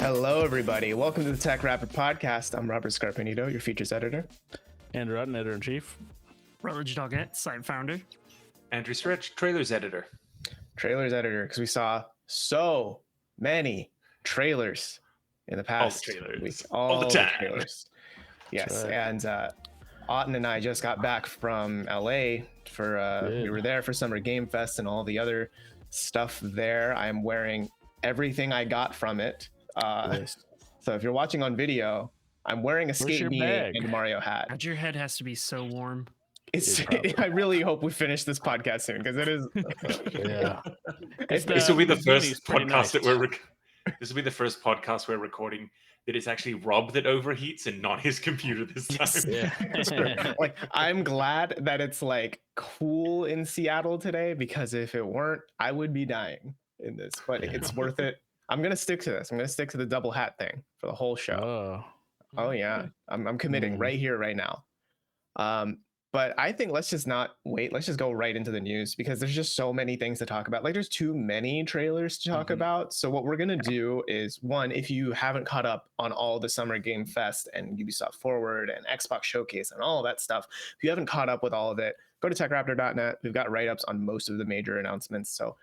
Hello, everybody. Welcome to the TechRaptor Podcast. I'm Robert Scarpanito, your features editor. Andrew Rutten, editor-in-chief. Rutledge Doggett, site founder. Andrew Stretch, trailers editor. Trailers editor, because we saw so many trailers in the past week. All the time. Trailers. Yes, right. and Otten and I just got back from LA for we were there for Summer Game Fest and all the other stuff there. I'm wearing everything I got from it. So if you're watching on video, I'm wearing a Skate Me and Mario hat. God, your head has to be so warm. I really hope we finish this podcast soon because it is. Yeah. This will be the first podcast nice. that this will be the first podcast we're recording that it's actually Rob that overheats and not his computer this time. Yeah. Like, I'm glad that it's like cool in Seattle today, because if it weren't, I would be dying in this. But it's worth it. I'm gonna stick to this. I'm gonna stick to the double hat thing for the whole show. Oh yeah, I'm committing right here, right now. But I think let's just not wait. Let's just go right into the news, because there's just so many things to talk about. Like, there's too many trailers to talk about. So what we're gonna do is, one, if you haven't caught up on all the Summer Game Fest and Ubisoft Forward and Xbox Showcase and all of that stuff, if you haven't caught up with all of it, go to techraptor.net. We've got write-ups on most of the major announcements. So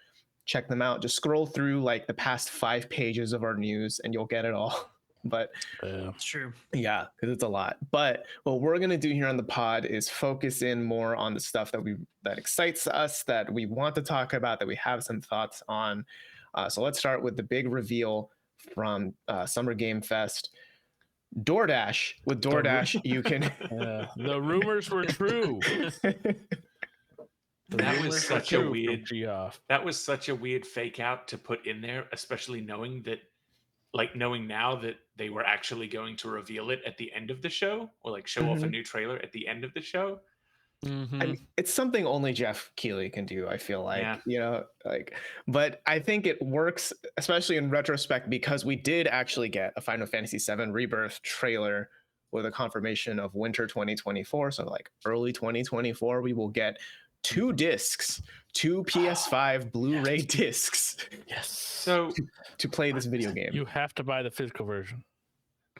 check them out. Just scroll through like the past 5 pages of our news and you'll get it all. But It's true. yeah, because it's a lot. But what we're gonna do here on the pod is focus in more on the stuff that excites us, that we want to talk about, that we have some thoughts on. So let's start with the big reveal from Summer Game Fest. DoorDash. With DoorDash, you can. The rumors were true. That was such a weird fake out to put in there, especially knowing now that they were actually going to reveal it at the end of the show, or like show off a new trailer at the end of the show. I mean, it's something only Jeff Keighley can do, I feel like, but I think it works, especially in retrospect, because we did actually get a Final Fantasy VII Rebirth trailer with a confirmation of winter 2024. So like early 2024, we will get 2 discs, 2 PS5 Blu-ray discs. Yes. So to play this video game, you have to buy the physical version.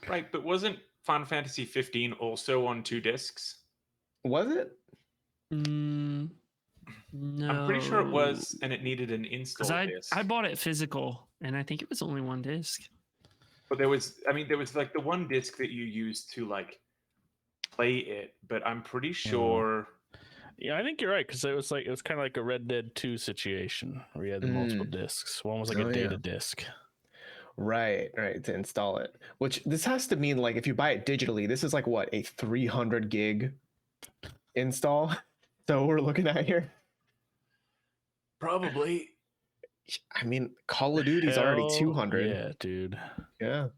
Right, but wasn't Final Fantasy 15 also on 2 discs? Was it? No. I'm pretty sure it was, and it needed an install disc. I bought it physical, and I think it was only 1 disc. But there was like the 1 disc that you used to like play it, but I'm pretty sure. Yeah, I think you're right, because it was kind of like a Red Dead 2 situation where you had the multiple discs. One was like a data disc. Right, to install it. Which this has to mean, like, if you buy it digitally, this is like what, a 300 gig install? So we're looking at here. Probably. I mean, Call of Duty's already 200. Yeah, dude. Yeah.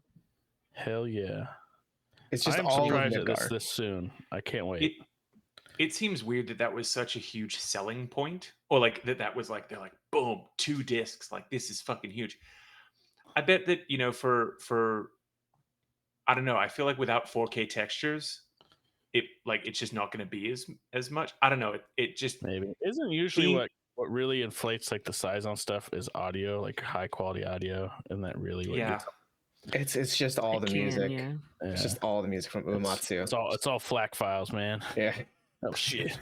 Hell yeah. It's just I'm all surprised of at this soon. I can't wait. It seems weird that was such a huge selling point, or like that was like, they're like, boom, 2 discs, like this is fucking huge. I bet that, for I don't know, I feel like without 4K textures, it's just not going to be as much. I don't know. It just maybe isn't usually what really inflates like the size on stuff is audio, like high quality audio, and that really It's just all the music. Yeah. It's just all the music from Uematsu. It's all FLAC files, man. Yeah. Oh shit.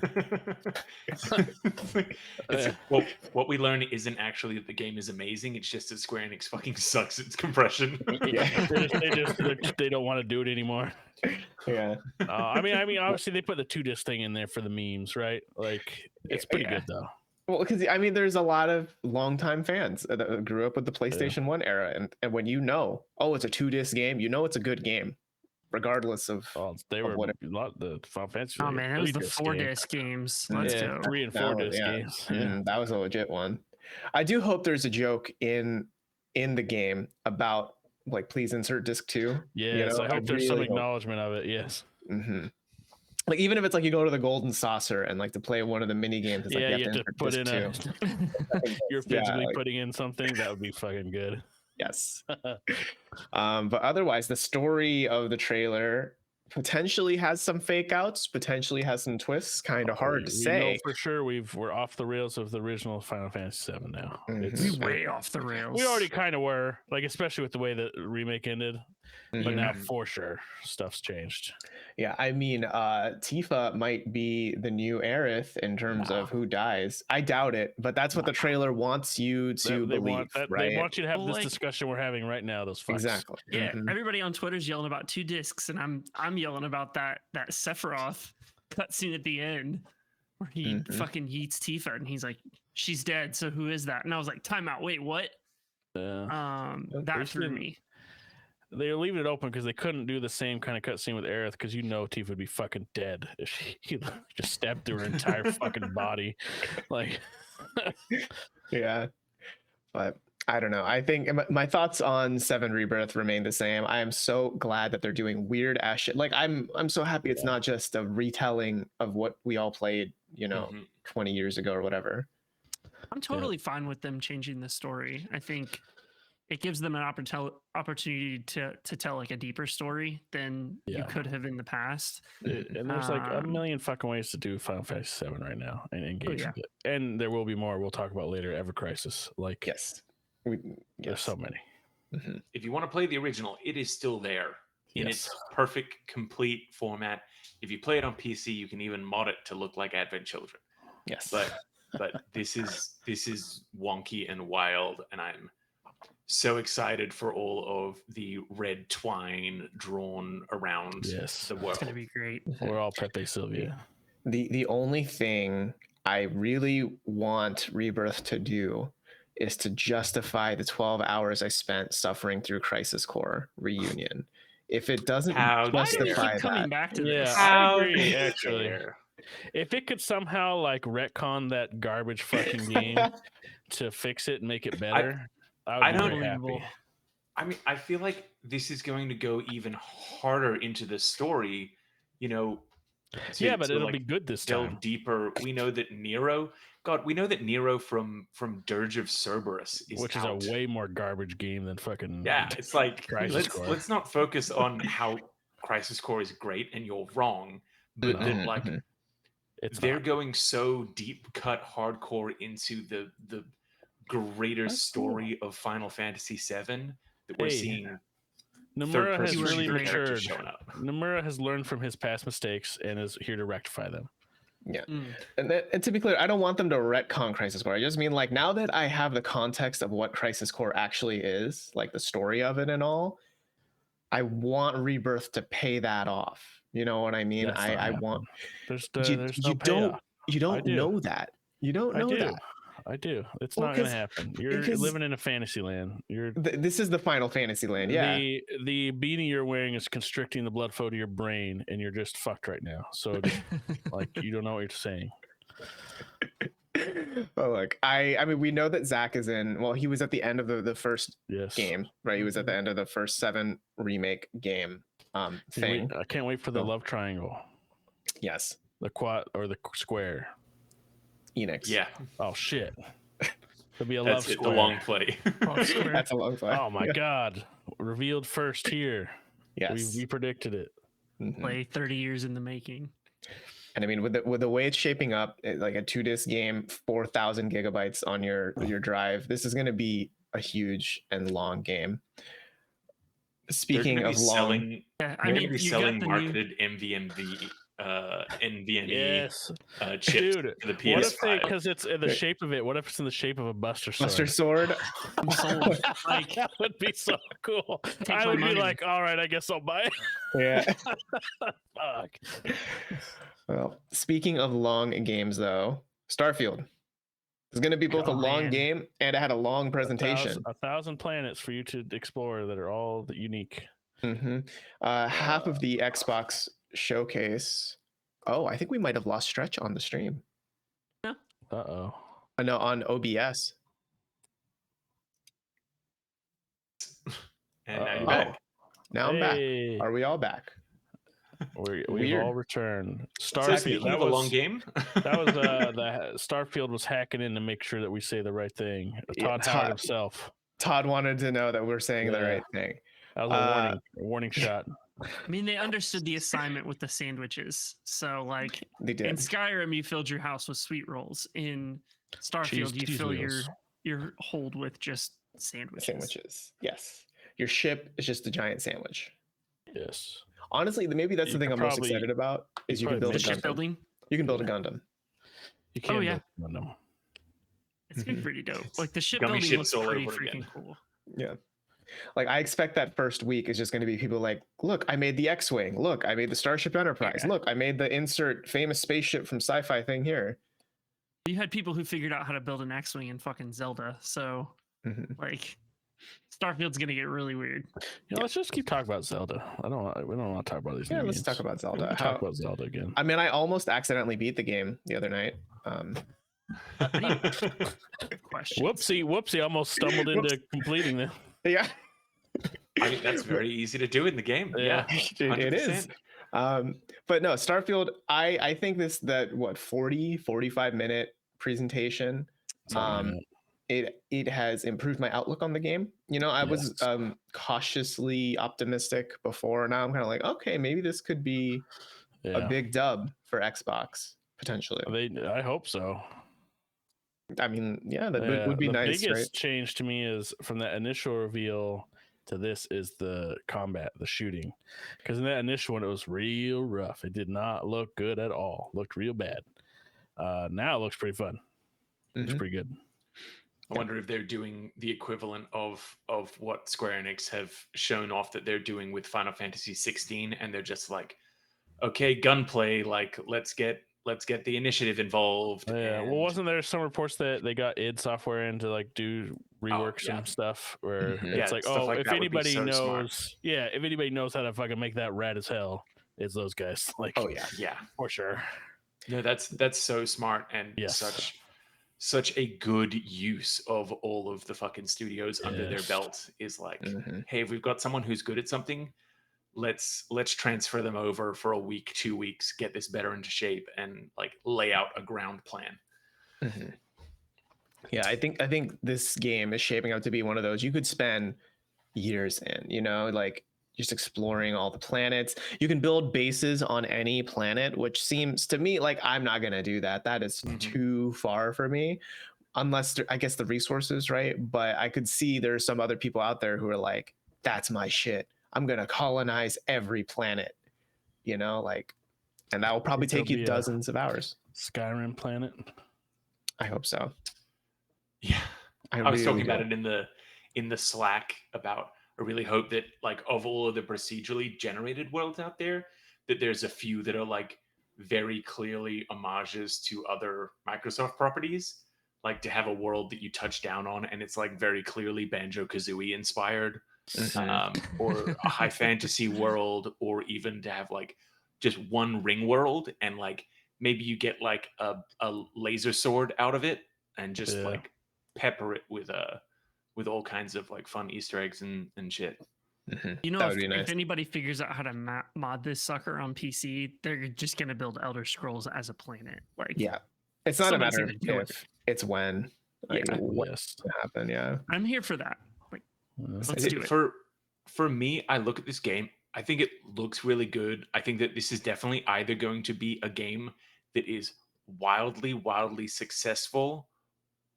What we learn isn't actually that the game is amazing. It's just that Square Enix fucking sucks at compression. Yeah. they don't want to do it anymore. Yeah. I mean, obviously they put the 2 disc thing in there for the memes, right? Like, it's pretty good though. Well, because I mean, there's a lot of longtime fans that grew up with the PlayStation 1 era, and when it's a 2 disc game, it's a good game, regardless of. Oh, they were a lot the Final Fantasy. Oh man, that was the 4 disc games. Let's go. 3 and 4 disc games. Yeah. That was a legit one. I do hope there's a joke in the game about like, please insert disc 2. Yes, I hope there's some acknowledgement of it. Yes. Mm-hmm. Like, even if it's like you go to the Golden Saucer and like to play one of the mini games, it's like you have to put in you're physically putting in something that would be fucking good. Yes. But otherwise, the story of the trailer potentially has some fake outs, potentially has some twists. Kind of hard to We know say. for sure we're off the rails of the original Final Fantasy VII now. Mhm. We way off the rails. We already kind of were, like, especially with the way the remake ended. But Mhm. now for sure stuff's changed. Yeah, I mean, Tifa might be the new Aerith in terms of who dies. I doubt it, but that's what the trailer wants you to believe, right? They want you to have Well, this like- discussion we're having right now. Those fucks. Exactly. Yeah, Mhm. everybody on Twitter's yelling about 2 discs, and I'm yelling about that Sephiroth cutscene at the end where he fucking yeets Tifa, and he's like, "She's dead. So who is that?" And I was like, "Time out. Wait, what?" That threw me. They're leaving it open because they couldn't do the same kind of cutscene with Aerith because Tifa would be fucking dead if he just stabbed through her entire fucking body. Like, Yeah, but I don't know. I think my thoughts on 7 Rebirth remain the same. I am so glad that they're doing weird ass shit. Like I'm so happy it's not just a retelling of what we all played, 20 years ago or whatever. I'm totally fine with them changing the story. I think it gives them an opportunity to tell like a deeper story than you could have in the past. And there's like a million fucking ways to do Final Fantasy VII right now and engage with it. And there will be more. We'll talk about later. Ever Crisis. Like, there's so many. Mm-hmm. If you want to play the original, it is still there in its perfect, complete format. If you play it on PC, you can even mod it to look like Advent Children. Yes, but this is wonky and wild, and I'm so excited for all of the red twine drawn around the world. It's gonna be great. We're all Pepe Sylvia. The only thing I really want Rebirth to do is to justify the 12 hours I spent suffering through Crisis Core Reunion. If it doesn't justify coming that, back to this? I agree, actually. If it could somehow like retcon that garbage fucking game to fix it and make it better, I would be very happy. I mean, I feel like this is going to go even harder into the story, but it'll be good this time. Delve deeper. We know that Nero from Dirge of Cerberus which is a way more garbage game than fucking it's like Crisis Core. Let's not focus on how Crisis Core is great and you're wrong, but that like they're going so deep cut hardcore into the greater story of Final Fantasy VII that we're seeing. Nomura has really matured. Nomura has learned from his past mistakes and is here to rectify them. Yeah. And to be clear, I don't want them to retcon Crisis Core. I just mean like now that I have the context of what Crisis Core actually is, like the story of it and all, I want Rebirth to pay that off. You know what I mean? I want there's no payoff. You don't know that. You don't know that. I do. It's not going to happen. You're living in a fantasy land. This is the Final Fantasy land. Yeah. The beanie you're wearing is constricting the blood flow to your brain, and you're just fucked right now. So, like, you don't know what you're saying. Oh, look, I mean, we know that Zach is in. Well, he was at the end of the first game, right? He was at the end of the first 7 remake game thing. I can't wait for the love triangle. Yes. The quad or the square. Enix. Yeah. Oh shit. It'll be a love square. The long play. That's a long play. Oh my god. Revealed first here. Yes. We predicted it. Play 30 years in the making. And I mean, with the way it's shaping up, like a 2-disc game, 4,000 gigabytes on your drive, this is going to be a huge and long game. Speaking of long, they're going to be selling marketed NVMe chips to the PS5. What if because it's in the shape of it? What if it's in the shape of a Buster Sword? Buster Sword. I'm sold. Like, that would be so cool. I would be like, all right, I guess I'll buy it. Yeah. Fuck. Well, speaking of long games, though, Starfield is going to be both a long game and it had a long presentation. 1,000 planets for you to explore that are all unique. Half of the Xbox showcase. Oh, I think we might have lost Stretch on the stream. Yeah. Uh-oh. No, on OBS. And now you're back. Now I'm back. Are we all back? We've all returned. Starfield. That was a long game. That was the Starfield was hacking in to make sure that we say the right thing. Todd Howard himself. Todd wanted to know that we're saying the right thing. That was a warning shot. I mean, they understood the assignment with the sandwiches. So, like, They in did. Skyrim, you filled your house with sweet rolls. In Starfield, you cheese fill wheels. your hold with just sandwiches. Sandwiches. Yes. Your ship is just a giant sandwich. Yes. Honestly, maybe that's You the thing could I'm most probably- excited about is you can probably build a The make ship Gundam. building, You can build a Gundam. You can't yeah. build them. it's gonna be Mhm. pretty dope. Like the ship Gummy building ships looks all pretty over freaking again. cool. Yeah. Like I expect that first week is just going to be people like, look, I made the X-Wing. Look, I made the Starship Enterprise. Yeah. Look, I made the insert famous spaceship from sci-fi thing here. You had people who figured out how to build an X-wing in fucking Zelda. So, Mhm. like, Starfield's gonna get really weird. Let's just keep talking about Zelda. We don't want to talk about these. Yeah, new let's games. talk about We Zelda. can talk about Zelda again. I mean, I almost accidentally beat the game the other night. Question. Whoopsie! Almost stumbled into completing it. Yeah, I mean, that's very easy to do in the game. Yeah, it is. 100%. But no, Starfield, I think that 45 minute presentation, Something like it has improved my outlook on the game. You know, I was cautiously optimistic before. Now I'm kind of like, okay, maybe this could be that. a Yeah. big dub for Xbox potentially. I hope so. I mean, yeah, that Yeah, would be the nice, biggest right? change to me is from that initial reveal to this is the combat, the shooting. Because in that initial one, it was real rough. It did not look good at all. Looked real bad. Now it looks pretty fun. Looks Mhm. pretty good. I wonder if they're doing the equivalent of what Square Enix have shown off that they're doing with Final Fantasy 16, and they're just like, okay, gunplay, like let's get the initiative involved. Yeah. Well, and- wasn't there some reports that they got id Software in to like do rework yeah. some stuff where Mhm. it's Yeah, like, stuff like if that would be anybody so knows, smart. if anybody knows how to fucking make that rad as hell, it's those guys. Like, Oh yeah. yeah, for sure. no, that's so smart and Yes. such a good use of all of the fucking studios under their Yes. belt is like, Mhm. hey, if we've got someone who's good at something, let's transfer them over for a week, 2 weeks, get this better into shape, and like lay out a ground plan. Mhm. Yeah, I think this game is shaping up to be one of those you could spend years in, you know, like just exploring all the planets. You can build bases on any planet, which seems to me like I'm not going to do that. That is Mhm. too far for me, unless I guess the resources, right? But I could see there's some other people out there who are like, that's my shit. I'm going to colonize every planet, you know, like, and that will probably Think take there'll you be a- dozens of hours. Skyrim planet. I hope so. Yeah, I I was really talking about do. it in the Slack about I really hope that like of all of the procedurally generated worlds out there, that there's a few that are like very clearly homages to other Microsoft properties. Like to have a world that you touch down on and it's like very clearly Banjo-Kazooie inspired, Mhm. or a high fantasy world, or even to have like just one ring world and like maybe you get like a laser sword out of it and just Yeah. like pepper it with all kinds of like fun Easter eggs and shit. Mhm. You know, That if, would be nice. if anybody figures out how to mod this sucker on PC, they're just gonna build Elder Scrolls as a planet. Like, Yeah, it's not a somebody's matter gonna of do it. if, it's when. Like, Yeah. what Yes. can happen? Yeah. I'm here for that. Like, Yeah. let's do it. For me, I look at this game, I think it looks really good. I think that this is definitely either going to be a game that is wildly successful,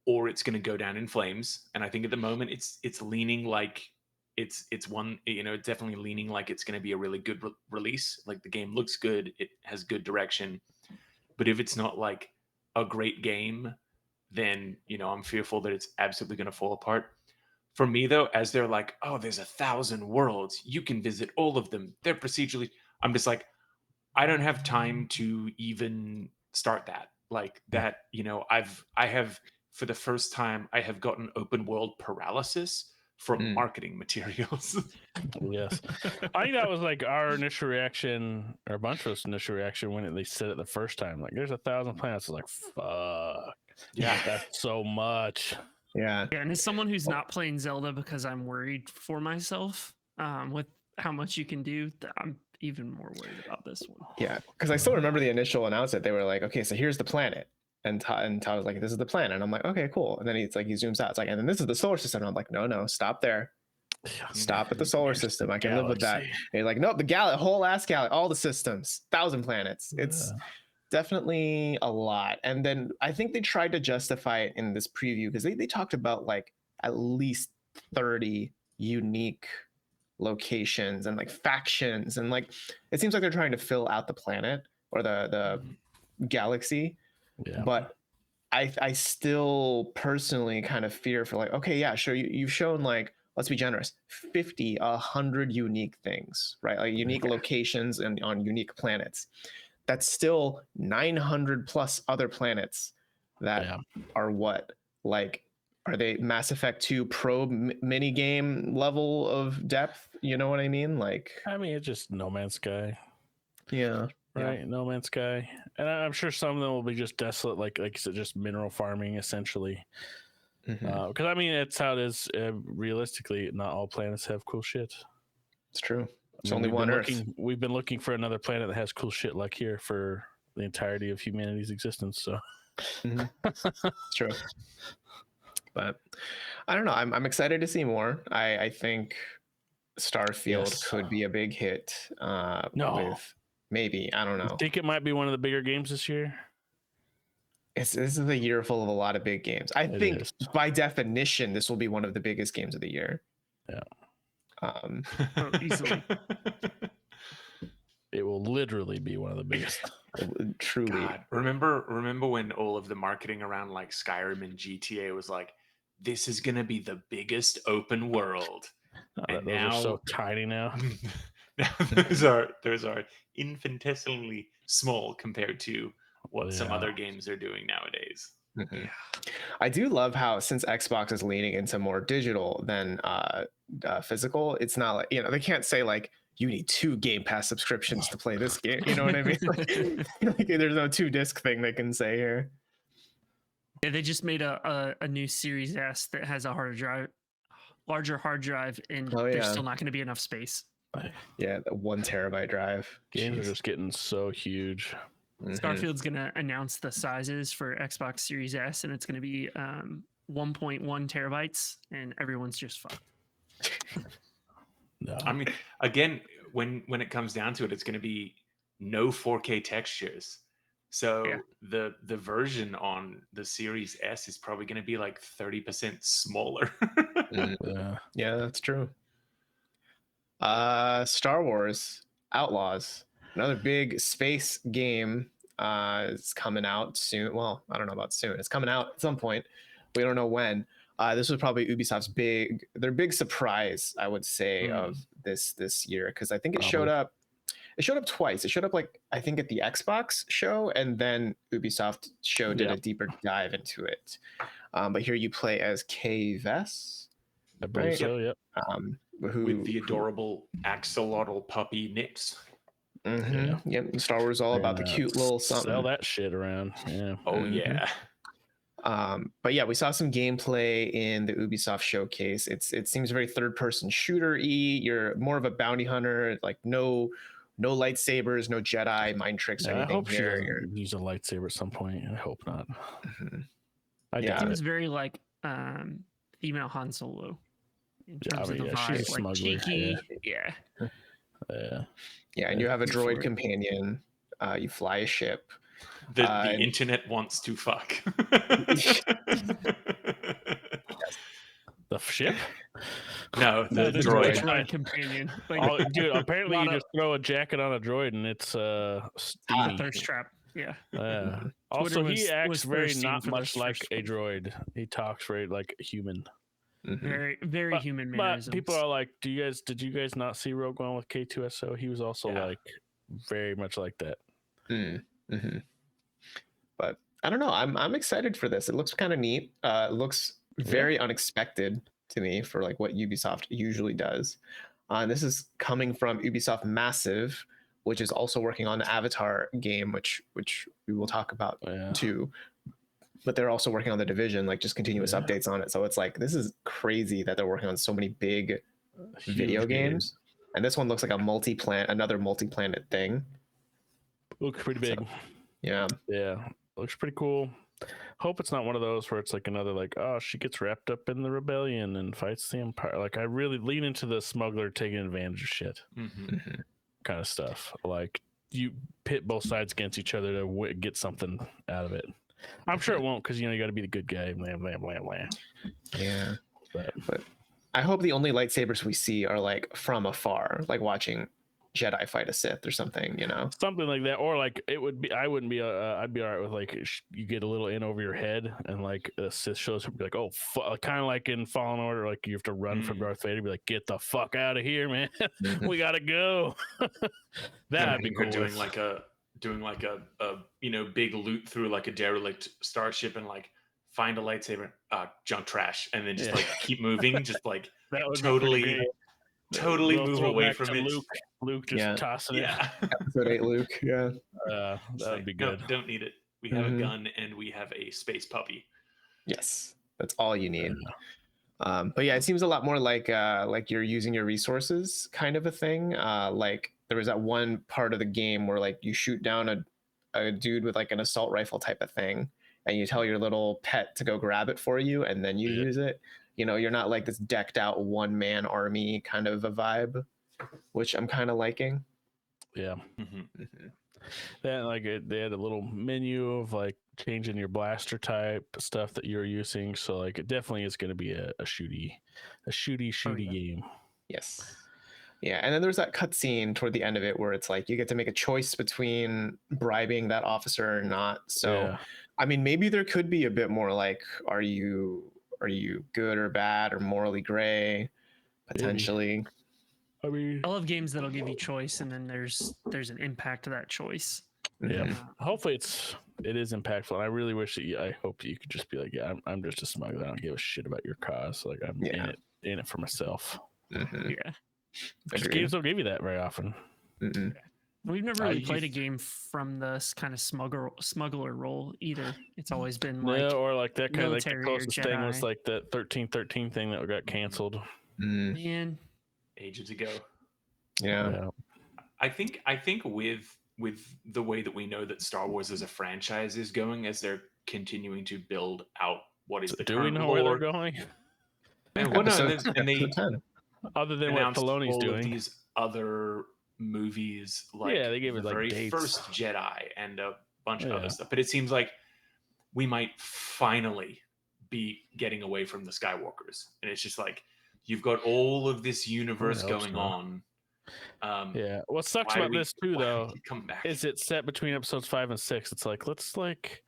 or it's going to go down in flames. And I think at the moment it's leaning like it's one, you know, it's definitely leaning like it's going to be a really good release. Like the game looks good, it has good direction. But if it's not like a great game, then, you know, I'm fearful that it's absolutely going to fall apart. For me though, as they're like, oh, there's 1,000 worlds, you can visit all of them, they're procedurally, I'm just like, I don't have time to even start that. Like that, you know, I have for the first time I have gotten open world paralysis from Mm. marketing materials. Yes. I think that was like our initial reaction, or a bunch of us initial reaction when they said it the first time. Like, there's 1,000 planets. I was like, fuck. Yeah. That's so much. Yeah. Yeah, and as someone who's not playing Zelda because I'm worried for myself, with how much you can do, I'm even more worried about this one. Yeah. Because I still remember the initial announcement. They were like, okay, so here's the planet. And Todd was like, this is the planet. And I'm like, okay, cool. And then he's like, he zooms out. It's like, and then this is the solar system. And I'm like, no, stop there. Stop at the solar system. I can live with that. Galaxy. And you're like, nope, the whole ass galaxy, all the systems, 1,000 planets. It's definitely a lot. And then I think they tried to justify it in this preview because they talked about like at least 30 unique locations and like factions, and like it seems like they're trying to fill out the planet or the galaxy. Yeah. But I still personally kind of fear for like, okay, yeah, sure, you've shown like, let's be generous, 50, 100 unique things, right? Like unique locations and on unique planets. That's still 900 plus other planets that are what? Like, are they Mass Effect 2 pro mini game level of depth? You know what I mean? Like, I mean, it's just No Man's Sky. Yeah. Right. Yeah. No Man's Sky. And I'm sure some of them will be just desolate, like you said, just mineral farming essentially. Because I mean, it's how it is. Realistically, not all planets have cool shit. It's true. It's only one Earth. We've been looking for another planet that has cool shit like here for the entirety of humanity's existence. So it's true. But I don't know. I'm excited to see more. I think Starfield could be a big hit. With maybe, I don't know. I think it might be one of the bigger games this year. This is a year full of a lot of big games. I think by definition, this will be one of the biggest games of the year. Yeah. Easily. It will literally be one of the biggest. Truly. God, remember when all of the marketing around like Skyrim and GTA was like, this is gonna be the biggest open world. And those are so tiny now. Now those are infinitesimally small compared to what some other games are doing nowadays. Yeah. I do love how, since Xbox is leaning into more digital than physical, it's not like, they can't say like you need 2 Game Pass subscriptions to play this game. You know what I mean? Like, there's no 2-disc thing they can say here. Yeah, they just made a new Series S that has a larger hard drive, and there's still not going to be enough space. Yeah, the 1 terabyte drive. Games are just getting so huge. Starfield's going to announce the sizes for Xbox Series S, and it's going to be 1.1 terabytes, and everyone's just fucked. No. I mean, again, when it comes down to it, it's going to be no 4K textures. So the version on the Series S is probably going to be like 30% smaller. Yeah, that's true. Star Wars Outlaws, another big space game, is coming out soon. Well, I don't know about soon. It's coming out at some point. We don't know when. This was probably Ubisoft's big surprise, I would say, of this year, because I think it showed up. It showed up twice. It showed up, like, I think at the Xbox show, and then Ubisoft show did a deeper dive into it. But here you play as Kay Vess. I believe so, yep. With the adorable axolotl puppy Nips. Yep. Star Wars is all about the cute little something. Sell that shit around. Yeah. Oh yeah. But yeah, we saw some gameplay in the Ubisoft showcase. It seems very third-person shooter-y. You're more of a bounty hunter. Like no lightsabers, no Jedi mind tricks or anything. I hope here. she doesn't use a lightsaber at some point. I hope not. It seems very like female Han Solo. In terms of the vibe, she's a like smuggler. cheeky. Yeah, and you have a droid companion. You fly a ship. The internet wants to fuck. The ship? No, the droid companion. Like, dude, apparently you just throw a jacket on a droid and it's steamy. Thirst trap. Yeah. Also, he acts very not much like a droid. He talks very like human. Very, very human mannerisms. But people are like, did you guys not see Rogue One with K2SO? He was also like very much like that. But I don't know. I'm excited for this. It looks kind of neat. It looks very unexpected to me for like what Ubisoft usually does. This is coming from Ubisoft Massive, which is also working on the Avatar game, which we will talk about too. But they're also working on the Division, like just continuous updates on it. So it's like, this is crazy that they're working on so many big video games. And this one looks like another multi-planet thing. Looks pretty big. So, yeah. Looks pretty cool. Hope it's not one of those where it's like another like, oh, she gets wrapped up in the rebellion and fights the Empire. Like I really lean into the smuggler taking advantage of shit kind of stuff. Like you pit both sides against each other to get something out of it. I'm sure it won't, because you got to be the good guy. Blam, blam, blam, blam. Yeah, But I hope the only lightsabers we see are like from afar, like watching Jedi fight a Sith or something, something like that, or like it would be. I wouldn't be. I'd be all right with like you get a little in over your head, and like a Sith shows up, be like, oh, kind of like in Fallen Order, like you have to run from Darth Vader, be like, get the fuck out of here, man. We gotta go. That'd be cool. Doing like a big loot through like a derelict starship and like find a lightsaber, junk trash, and then just like keep moving, just like that would totally move away from it. Luke just tossing it. Episode 8 Luke. Yeah. That would be good. No, don't need it. We have a gun and we have a space puppy. Yes, that's all you need. But yeah, it seems a lot more like you're using your resources kind of a thing. Like there was that one part of the game where like you shoot down a dude with like an assault rifle type of thing, and you tell your little pet to go grab it for you, and then you use it. You're not like this decked out one-man army kind of a vibe, which I'm kind of liking. Yeah. Then like they had a little menu of like changing your blaster type stuff that you're using. So like it definitely is going to be a shooty game. Yes. Yeah, and then there's that cutscene toward the end of it where it's like you get to make a choice between bribing that officer or not. So, I mean, maybe there could be a bit more like, are you good or bad or morally gray, potentially. Maybe. I mean, I love games that'll give you choice, and then there's an impact to that choice. Yeah, hopefully it is impactful. And I really wish that I hope you could just be like, yeah, I'm just a smuggler. I don't give a shit about your cause. Like I'm in it for myself. Yeah. Because games don't give you that very often. We've never really played a game from this kind of smuggler role either. It's always been like or like that kind of like the military or closest thing was Jedi. like the 1313 thing that got canceled. Man, ages ago. Yeah. I think with the way that we know that Star Wars as a franchise is going, as they're continuing to build out what is the do we know lore, where they're going? And they other than what announced Filoni's all doing, of these other movies, like they gave the it like very dates. first Jedi and a bunch of other stuff. But it seems like we might finally be getting away from the Skywalkers, and it's just like you've got all of this universe going on. What sucks about this too, though, come back? is it's set between episodes 5 and 6. It's like let's like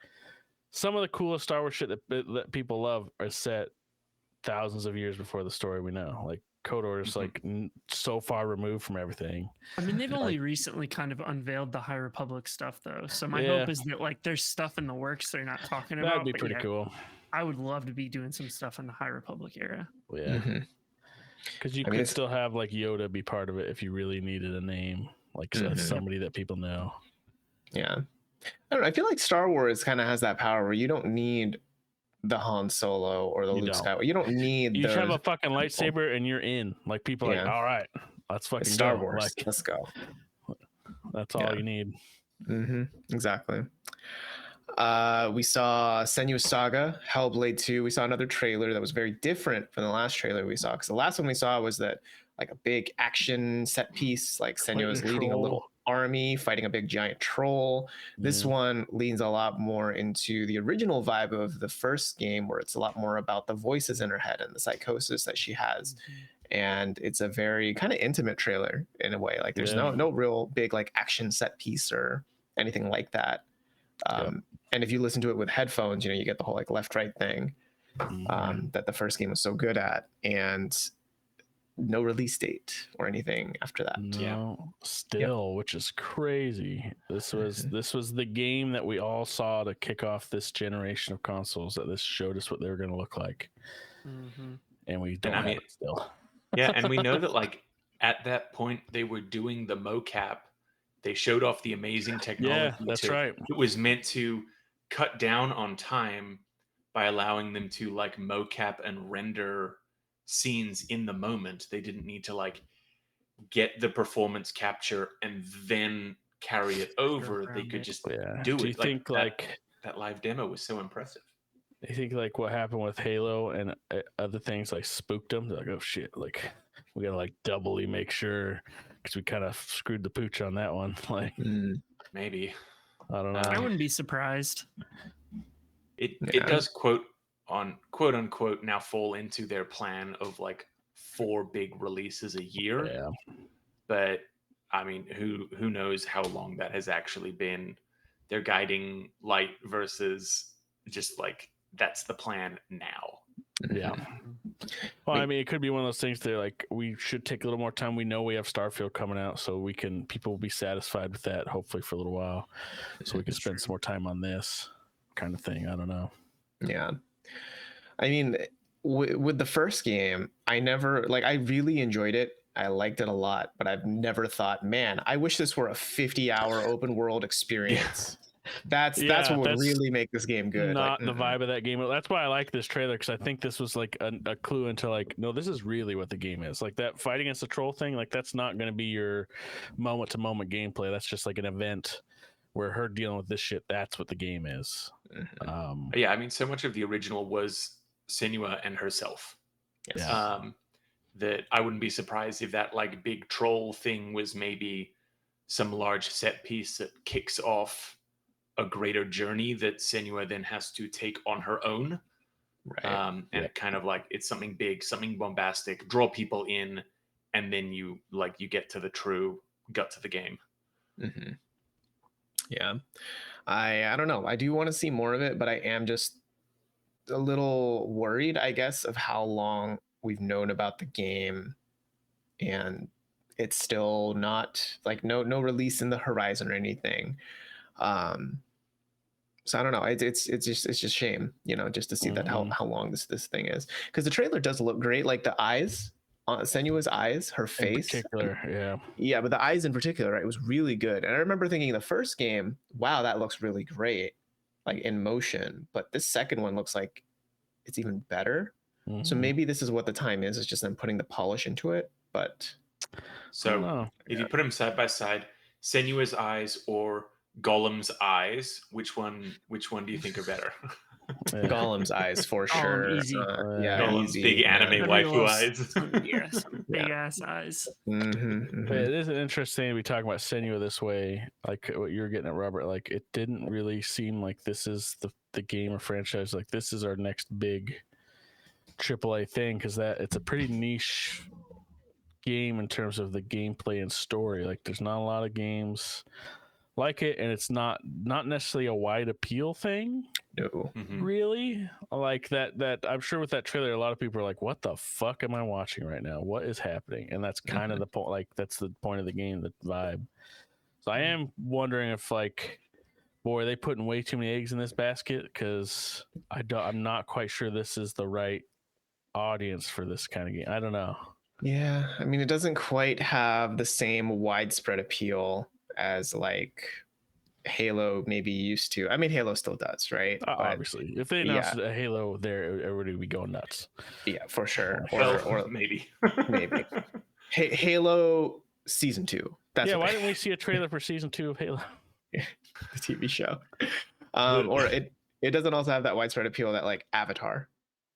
some of the coolest Star Wars shit that people love are set thousands of years before the story we know. Like KOTOR is like so far removed from everything. I mean, they've only recently kind of unveiled the High Republic stuff, though. So my hope is that like there's stuff in the works they're not talking about. That'd be pretty cool. I would love to be doing some stuff in the High Republic era. Yeah, because you could still have like Yoda be part of it if you really needed a name, like somebody that people know. Yeah, I don't know. I feel like Star Wars kind of has that power where you don't need the Han Solo or the Luke Skywalker. You don't need. You have a fucking lightsaber and you're in. Like people are like, all right, let's fucking Star Wars. Like, let's go. That's all you need. Exactly. We saw Senua's Saga, Hellblade 2. We saw another trailer that was very different from the last trailer we saw. Because the last one we saw was that like a big action set piece, like Senua was leading a little army fighting a big giant troll. This one leans a lot more into the original vibe of the first game, where it's a lot more about the voices in her head and the psychosis that she has. And it's a very kind of intimate trailer in a way. Like there's no real big like action set piece or anything like that. And if you listen to it with headphones, you get the whole like left right thing that the first game was so good at. And no release date or anything after that. Which is crazy. This was the game that we all saw to kick off this generation of consoles, that this showed us what they were going to look like. And we don't have it still. And we know that like at that point they were doing the mocap. They showed off the amazing technology. Yeah, that's right. It was meant to cut down on time by allowing them to like mocap and render scenes in the moment. They didn't need to like get the performance capture and then carry it over. They could just do it. Do you think that live demo was so impressive. I think like what happened with Halo and other things like spooked them. They're like, oh shit, like we gotta like doubly make sure because we kind of screwed the pooch on that one. Like Maybe. I don't know. I wouldn't be surprised. It does quote unquote now fall into their plan of like 4 big releases a year. Yeah. But I mean, who knows how long that has actually been their guiding light versus just like that's the plan now. Yeah. Well, I mean, it could be one of those things that like we should take a little more time. We know we have Starfield coming out, so people will be satisfied with that hopefully for a little while, so we can spend some more time on this kind of thing. I don't know. Yeah, I mean, with the first game, I really enjoyed it. I liked it a lot, but I've never thought, man, I wish this were a 50-hour open world experience. That's what would really make this game good. Not the vibe of that game. That's why I like this trailer, because I think this was like a clue into like, no, this is really what the game is. Like that fight against the troll thing, like that's not going to be your moment to moment gameplay. That's just like an event where her dealing with this shit. That's what the game is. Yeah, I mean, so much of the original was Senua and herself. Yes. That I wouldn't be surprised if that like big troll thing was maybe some large set piece that kicks off a greater journey that Senua then has to take on her own. Right. And kind of like it's something big, something bombastic, draw people in, and then you get to the true guts of the game. Mm-hmm. Yeah. I don't know. I do want to see more of it, but I am just a little worried, I guess, of how long we've known about the game, and it's still not like no release in the horizon or anything. So I don't know. It's just shame, just to see that how long this thing is, because the trailer does look great. Like the eyes, Senua's eyes, her face, in particular, yeah, but the eyes in particular, right, it was really good. And I remember thinking the first game, wow, that looks really great, like in motion. But this second one looks like it's even better. So maybe this is what the time is. It's just them putting the polish into it. But so if you put them side by side, Senua's eyes or Gollum's eyes, which one do you think are better? Gollum's eyes for sure. Easy. Yeah, Gollum's easy. big anime waifu eyes. Yes, big ass eyes. It is interesting to be talking about Senua this way, like what you're getting at, Robert. Like it didn't really seem like this is the game or franchise. Like this is our next big AAA thing, because it's a pretty niche game in terms of the gameplay and story. Like there's not a lot of games like it, and it's not necessarily a wide appeal thing. No. Really, like that I'm sure with that trailer a lot of people are like, what the fuck am I watching right now? What is happening? And that's kind of the point. Like that's the point of the game, the vibe. So I am wondering if like, boy, are they putting way too many eggs in this basket, because I'm not quite sure this is the right audience for this kind of game. I don't know. Yeah, I mean, it doesn't quite have the same widespread appeal as like Halo maybe used to. I mean, Halo still does, right? Obviously, if they announced a Halo there, everybody would be going nuts. Yeah, for sure. Or maybe Halo Season 2. That's why didn't we see a trailer for Season 2 of Halo? The TV show. Or it doesn't also have that widespread appeal that like Avatar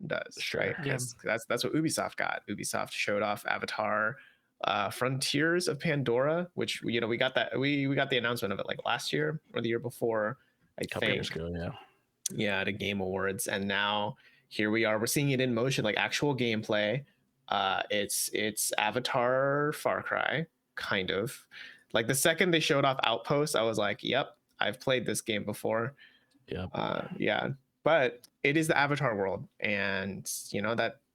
does, right? Yeah. That's what Ubisoft got. Ubisoft showed off Avatar, Frontiers of Pandora, which we got that we got the announcement of it like last year or the year before, I couple think. Years ago, yeah, at a Game Awards, and now here we are. We're seeing it in motion, like actual gameplay. It's Avatar Far Cry, kind of. Like the second they showed off Outpost, I was like, yep, I've played this game before. Yeah, but it is the Avatar world, and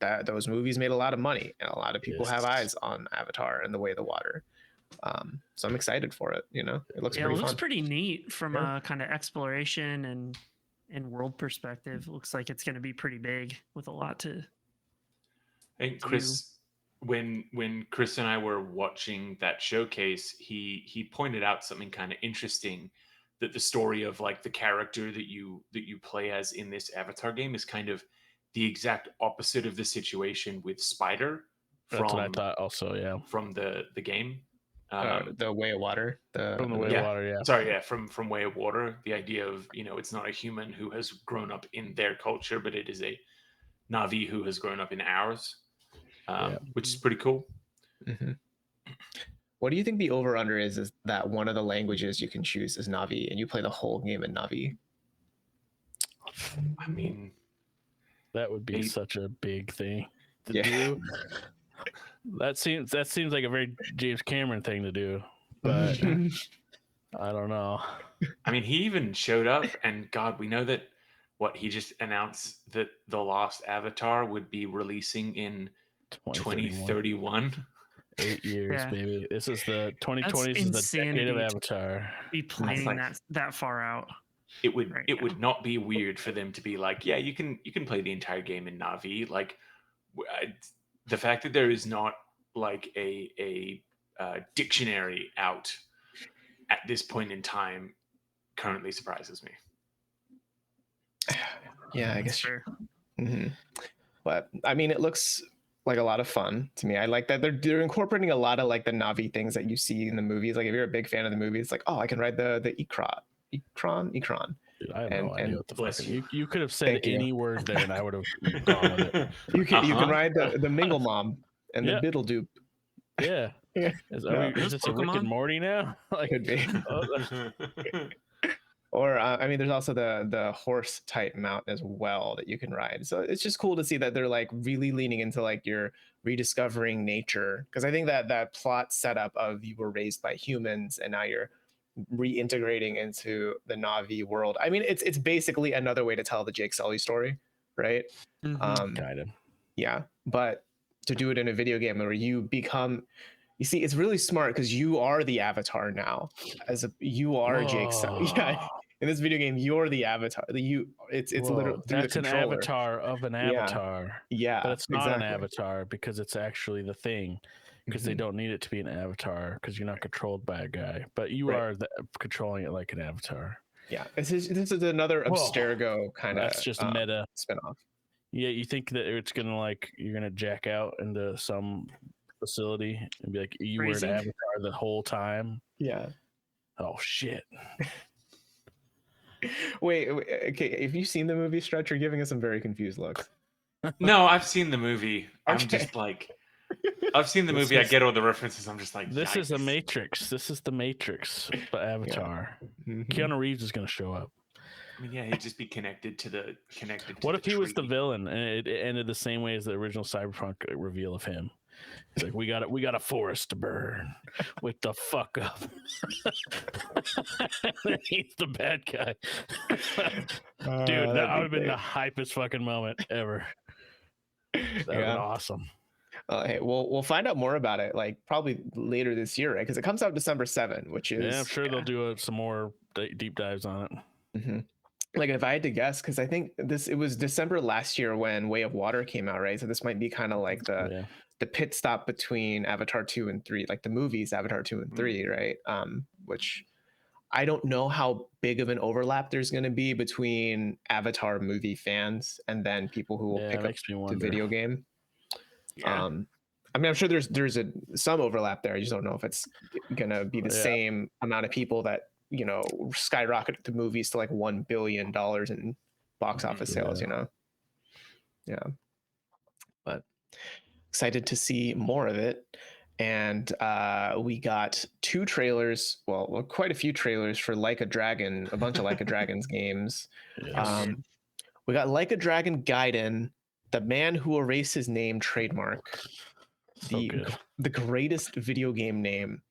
that those movies made a lot of money, and a lot of people have eyes on Avatar and the way of the water. So I'm excited for it. It looks pretty fun. Pretty neat from a kind of exploration and world perspective. Looks like it's going to be pretty big with a lot to. And Chris, when Chris and I were watching that showcase, he pointed out something kind of interesting, that the story of like the character that you play as in this Avatar game is kind of the exact opposite of the situation with Spider. That's what I thought also, yeah. From the game. The Way of Water. From the Way yeah. of Water, yeah. Sorry, yeah, from Way of Water. The idea of, it's not a human who has grown up in their culture, but it is a Na'vi who has grown up in ours, which is pretty cool. Mm-hmm. What do you think the over-under is that one of the languages you can choose is Na'vi, and you play the whole game in Na'vi? I mean, that would be such a big thing to Yeah. do. That seems like a very James Cameron thing to do, but I don't know. I mean, he even showed up, and God, we know that he just announced that the Lost Avatar would be releasing in 2031. 8 years, baby. This is the 2020s is the decade of Avatar. Be planning that far out. It would not be weird for them to be like, yeah, you can play the entire game in Na'vi. Like, the fact that there is not like a dictionary out at this point in time currently surprises me. Yeah, I guess. Sure. Mm-hmm. But I mean, it looks like a lot of fun to me. I like that they're incorporating a lot of like the Na'vi things that you see in the movies. Like if you're a big fan of the movies, it's like, oh, I can ride the Ikron. Dude, I have no idea what the fuck. You could have said Thank any word there, and I would have gone with it. You can ride the Mingle Mom and the Biddledoop. Yeah. Yeah. Is this a Rick and Morty now? Like, could be. Or I mean, there's also the horse type mount as well that you can ride. So it's just cool to see that they're like really leaning into like you're rediscovering nature, because I think that plot setup of you were raised by humans and now you're reintegrating into the Na'vi world. I mean, it's basically another way to tell the Jake Sully story, right? Kind of. Yeah, but to do it in a video game where you see, it's really smart because you are the avatar now. You are Jake Sully. Yeah, in this video game, you're the avatar. It's literally that's an avatar of an avatar. Yeah, but it's not an avatar because it's actually the thing. Because they don't need it to be an avatar because you're not controlled by a guy, but you are controlling it like an avatar. Yeah, this is another Abstergo kind of. That's just meta spinoff. Yeah, you think that it's gonna you're gonna jack out into some facility and be like, you were an avatar the whole time? Yeah. Oh shit. Wait, okay. Have you seen the movie Stretch? You're giving us some very confused looks. No, I've seen the movie. I'm just like, I've seen the movie. I get all the references. I'm just like, this is a Matrix. This is the Matrix, but Avatar. Yeah. Keanu Reeves is going to show up. I mean, yeah, he'd just be connected to the. What if he was the villain and it ended the same way as the original Cyberpunk reveal of him? He's like, we got a forest to burn. Wake the fuck up. He's the bad guy. Dude, that would have been the hypest fucking moment ever. That would have been awesome. Hey, we'll find out more about it, like probably later this year, right? Because it comes out December 7th, which is I'm sure they'll do some more deep dives on it. Mm-hmm. Like if I had to guess, because I think it was December last year when Way of Water came out, right? So this might be kind of like the pit stop between Avatar 2 and 3, like the movies Avatar 2 and 3, right? Which I don't know how big of an overlap there's going to be between Avatar movie fans and then people who will pick up the video game. I mean, I'm sure there's some overlap there. I just don't know if it's going to be the same amount of people that, skyrocketed the movies to like $1 billion in box office sales, Yeah. But excited to see more of it. And we got 2 trailers, well, quite a few trailers for Like a Dragon, a bunch of Like a Dragon's games. Yes. We got Like a Dragon Gaiden, the man who erased his name trademark. The greatest video game name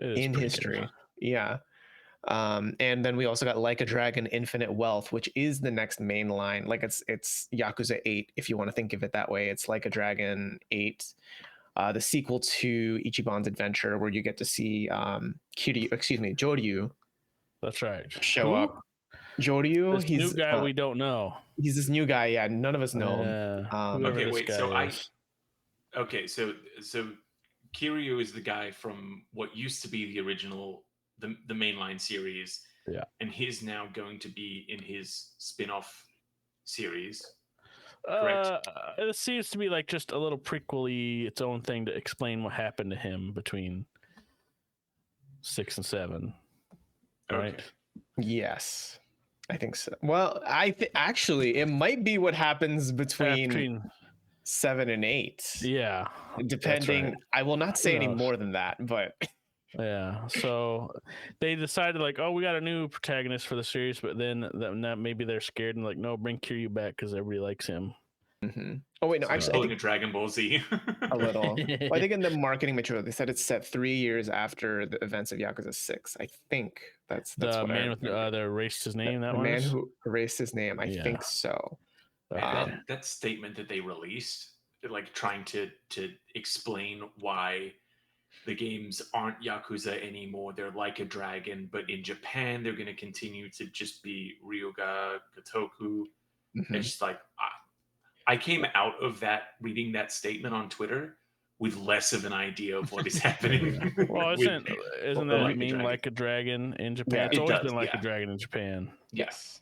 in history. Good. Yeah. And then we also got Like a Dragon Infinite Wealth, which is the next main line. Like it's Yakuza 8, if you want to think of it that way. It's Like a Dragon 8, the sequel to Ichiban's Adventure, where you get to see Joryu. That's right. Show up. Joryu, he's new guy we don't know. He's this new guy, none of us know him. Okay, wait, so Kiryu is the guy from what used to be the original the mainline series, and he's now going to be in his spin-off series, correct? It seems to be like just a little prequel-y, its own thing to explain what happened to him between 6 and 7, right? Okay. Yes, I think so. Well, actually it might be what happens between 7 and 8. Yeah, Depending. right. I will not say Who any knows? more than that, but Yeah, so they decided like, oh, we got a new protagonist for the series, but then maybe they're scared and like, no, bring Kiryu back because everybody likes him. Oh wait, no, So actually, I pulling think a Dragon Ball Z. a little. Well, I think in the marketing material they said it's set 3 years after the events of Yakuza 6. I think that's The what man I with remember. the erased his name. That the one. man is? who erased his name. I Yeah. think so. Okay. that statement that they released, like trying to explain why the games aren't Yakuza anymore. They're like a dragon, but in Japan they're going to continue to just be Ryuga Gotoku. Mhm. It's just like I came out of that reading that statement on Twitter with less of an idea of what is happening. Well, isn't Like that a meme dragon. like a dragon in Japan? Yeah, It's it always does, been like a yeah. dragon in Japan. Yes.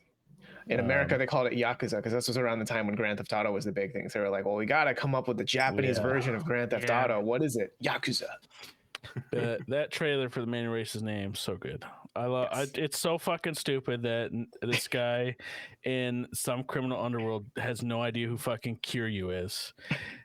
In America, they called it Yakuza because this was around the time when Grand Theft Auto was the big thing. So they were like, well, we got to come up with the Japanese Yeah. version of Grand Theft Yeah. Auto. What is it? Yakuza. That trailer for the man who erased his name, so good. I love. Yes. It's so fucking stupid that this guy in some criminal underworld has no idea who fucking Kiryu is.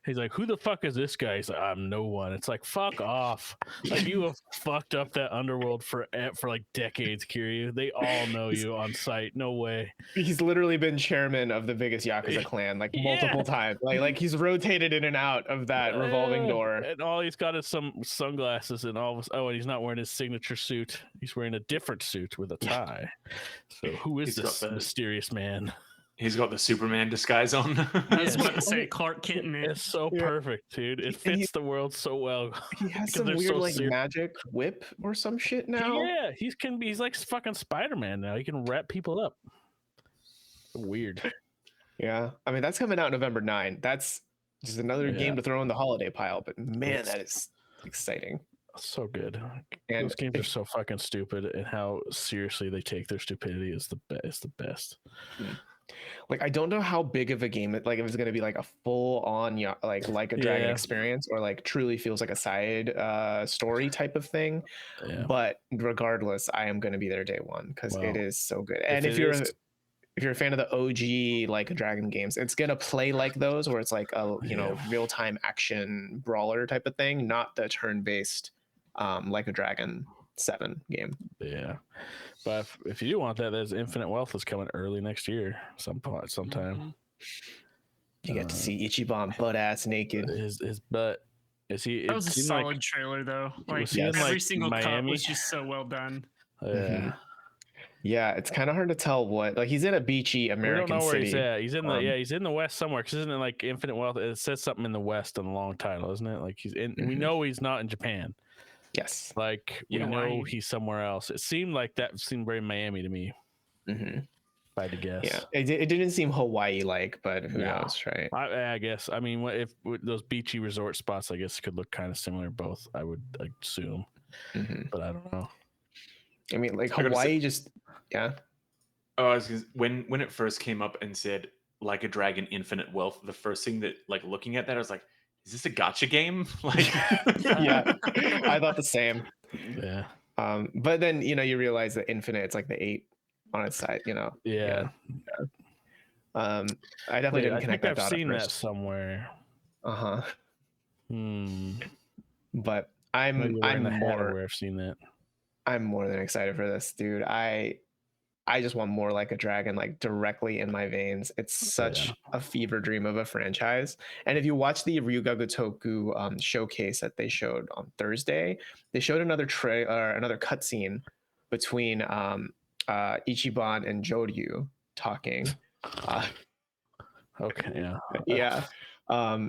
He's like, who the fuck is this guy? He's like, I'm no one. It's like, fuck off. Like, you have fucked up that underworld for like decades, Kiryu. They all know you on sight. No way. He's literally been chairman of the biggest Yakuza clan like multiple times. Like he's rotated in and out of that revolving door. And all he's got is some sunglasses and all of and he's not wearing his signature suit. He's wearing a different suit with a tie. So who is He's this got the- mysterious man? He's got the Superman disguise on. I was about to say Clark Kent in it. It's so Yeah. perfect, dude. It fits the world so well. He has Because some they're weird so like serious. magic whip or some shit now. Yeah, he's like fucking Spider-Man now. He can wrap people up. Weird. Yeah. I mean, that's coming out November 9. That's just another Yeah. game to throw in the holiday pile. But man, that is exciting. So good. And Those games are so fucking stupid, and how seriously they take their stupidity is the best. like, I don't know how big of a game like if it's gonna be like a full on like a dragon Yeah. experience or like truly feels like a side story type of thing. Yeah. But regardless, I am gonna be there day one because Well, it is so good. And if it you're is- if you're a fan of the OG like a dragon games, it's gonna play like those where it's like a real time action brawler type of thing, not the turn based like a Dragon 7 game. Yeah, but if you do want that, there's Infinite Wealth is coming early next year, sometime. Mm-hmm. You get to see Ichiban butt ass naked. His butt. Is he? That was a it seemed solid trailer, though. Like Was he in, every like, single cut Miami? was just so well done. Yeah. Yeah, it's kind of hard to tell what like he's in a beachy We don't American know where city. he's at. He's in the Um, he's in the West somewhere. Because isn't it like Infinite Wealth? It says something in the West on the long title, isn't it? Like he's in. We Mhm. know he's not in Japan. Yes. Like we Yeah, know Hawaii. he's somewhere else. It seemed like that seemed very Miami to me. hmm If I had to guess. Yeah, it didn't seem Hawaii like, but who No. knows, right? I guess. I mean, what if with those beachy resort spots? I guess could look kind of similar. Both, I would assume, Mhm. but I don't know. I mean, like I gotta say- Hawaii just yeah. Oh, I was when it first came up and said like a dragon, infinite wealth. The first thing that like looking at that, I was like, is this a gotcha game? Like, Yeah, I thought the same. Yeah. But then you realize that infinite, it's like the 8 on its side. Yeah. I definitely didn't I connect think that I've thought seen at that first. somewhere. Uh-huh. But Maybe wearing I'm the hat or more where I've seen that. I'm more than excited for this, dude. I just want more like a dragon, like directly in my veins. It's such a fever dream of a franchise. And if you watch the Ryuga Gotoku showcase that they showed on Thursday, they showed another cutscene between Ichiban and Joryu talking. Okay. Yeah. Yeah,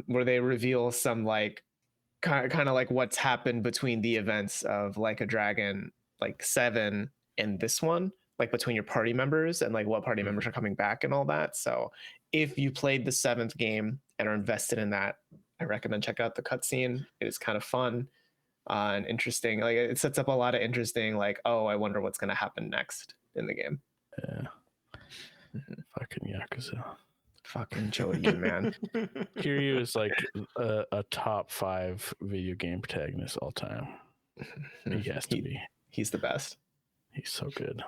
where they reveal some like kind of like what's happened between the events of like a dragon like 7 and this one, like between your party members and like what party members are coming back and all that. So if you played the 7th game and are invested in that, I recommend check out the cutscene. It is kind of fun and interesting. Like it sets up a lot of interesting like, oh, I wonder what's going to happen next in the game. Yeah. Fucking Yakuza. Fucking Joryu, man. Kiryu is like a top 5 video game protagonist all time. He has to be. He's the best. He's so good.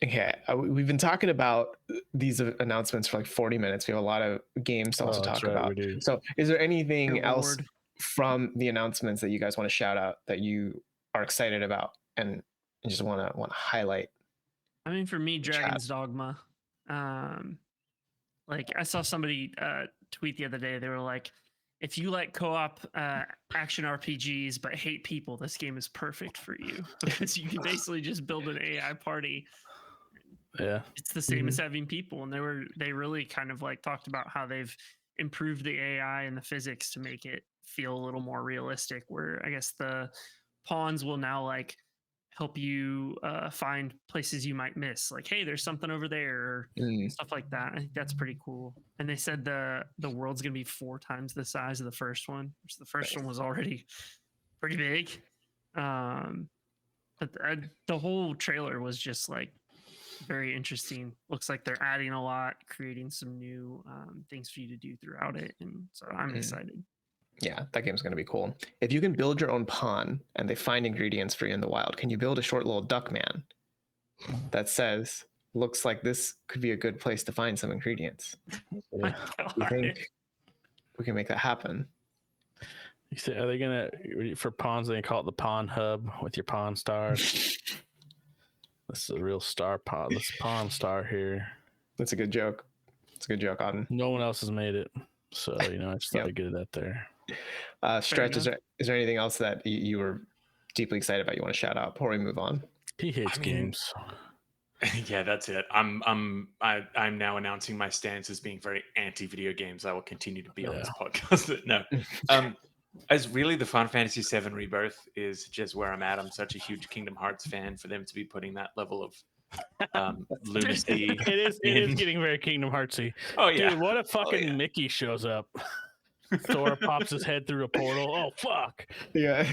Okay, we've been talking about these announcements for like 40 minutes. We have a lot of games to also talk about. So is there anything else from the announcements that you guys want to shout out that you are excited about and just want to highlight? I mean, for me, Dragon's Dogma. Like I saw somebody tweet the other day. They were like, if you like co-op action RPGs but hate people, this game is perfect for you because you can basically just build an AI party. Yeah, it's the same as having people, and they really kind of like talked about how they've improved the AI and the physics to make it feel a little more realistic. Where I guess the pawns will now like help you find places you might miss, like hey, there's something over there, or stuff like that. I think that's pretty cool. And they said the world's gonna be 4 times the size of the first one, which the first one was already pretty big. But the whole trailer was just like very interesting. Looks like they're adding a lot, creating some new things for you to do throughout it, and so I'm excited. Yeah, that game's going to be cool. If you can build your own pawn and they find ingredients for you in the wild, can you build a short little duck man that says, looks like this could be a good place to find some ingredients? Yeah. You think we can make that happen? You say, are they going to, for pawns, they call it the pawn hub with your pawn stars? This is a real star pawn. This pawn star here. That's a good joke. It's a good joke, Auden. No one else has made it. So, I just thought I'd get it out there. Stretch, is there anything else that you were deeply excited about you want to shout out before we move on? He hates games. Yeah, that's it. I'm now announcing my stance as being very anti-video games. I will continue to be on this podcast. No. As really the Final Fantasy VII Rebirth is just where I'm at. I'm such a huge Kingdom Hearts fan. For them to be putting that level of lunacy. It is getting very Kingdom Heartsy. Oh yeah. Dude, what if fucking Mickey shows up? Thor pops his head through a portal. Oh fuck. Yeah.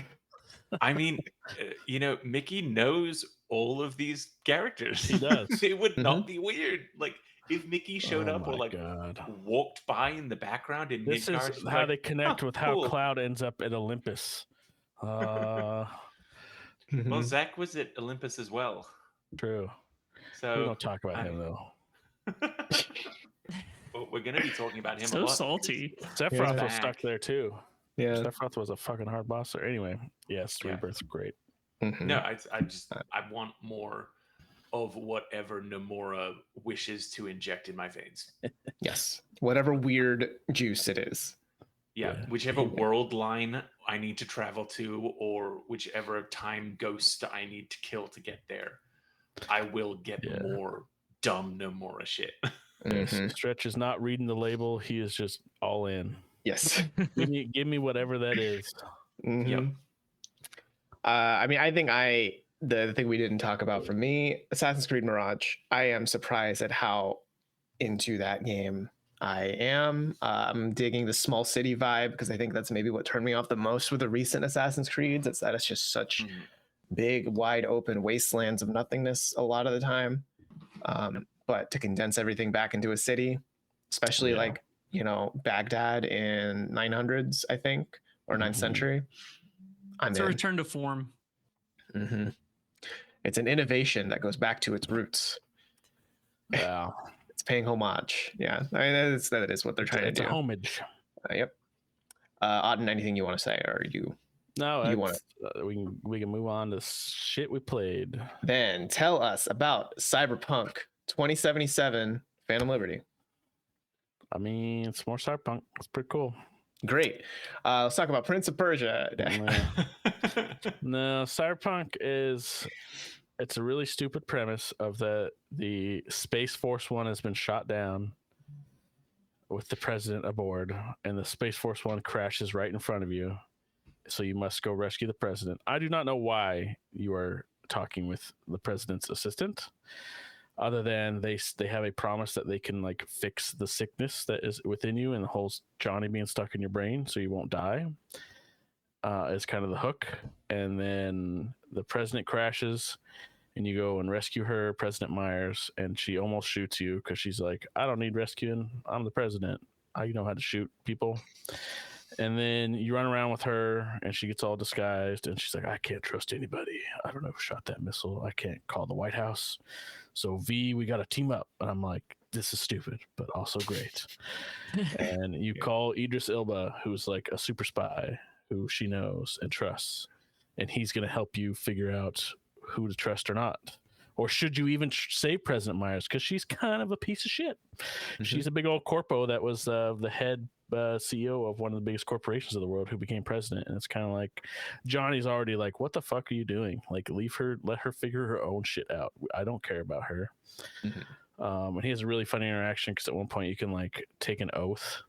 I mean, Mickey knows all of these characters. He does. It would not be weird. Like if Mickey showed up or like walked by in the background in this Midgard, is how they connect with how Cloud ends up at Olympus. Well, Zach was at Olympus as well. True. So we don't talk about him though. But we're gonna be talking about him so a lot. salty. Sephiroth was stuck there too. Yeah. Sephiroth was a fucking hard boss there. Anyway, yes, Rebirth's great. No, I want more of whatever Nomura wishes to inject in my veins. Yes. Whatever weird juice it is. Yeah, whichever world line I need to travel to, or whichever time ghost I need to kill to get there, I will get more dumb Nomura shit. Stretch is not reading the label. He is just all in. Yes. give me whatever that is. Yep. I mean, I think the thing we didn't talk about for me, Assassin's Creed Mirage, I am surprised at how into that game I am. I'm digging the small city vibe because I think that's maybe what turned me off the most with the recent Assassin's Creeds. It's that it's just such big, wide open wastelands of nothingness a lot of the time. But to condense everything back into a city, especially like, Baghdad in 900s, I think, or 9th century. It's a return to form. It's an innovation that goes back to its roots. Yeah. It's paying homage. Yeah. I mean, that is what they're trying to do. Homage. Yep. Auden, anything you want to say, or you? No, we can move on to shit we played. Then tell us about Cyberpunk 2077 Phantom Liberty. I mean, it's more Cyberpunk. It's pretty cool. Great. Let's talk about Prince of Persia. No, Cyberpunk it's a really stupid premise of the Space Force One has been shot down with the president aboard, and the Space Force One crashes right in front of you. So you must go rescue the president. I do not know why you are talking with the president's assistant, other than they have a promise that they can like fix the sickness that is within you and the whole Johnny being stuck in your brain so you won't die. Is kind of the hook. And then the president crashes and you go and rescue her, President Myers, and she almost shoots you because she's like, I don't need rescuing. I'm the president. I know how to shoot people. And then you run around with her, and she gets all disguised, and she's like, I can't trust anybody. I don't know who shot that missile. I can't call the White House. So, V, we got to team up. And I'm like, this is stupid, but also great. And you call Idris Elba, who's like a super spy who she knows and trusts. And he's going to help you figure out who to trust or not. Or should you even save President Myers? Because she's kind of a piece of shit. She's a big old corpo that was the head CEO of one of the biggest corporations of the world who became president. And it's kind of like Johnny's already like, what the fuck are you doing? Like, leave her, let her figure her own shit out. I don't care about her. And he has a really funny interaction because at one point you can like take an oath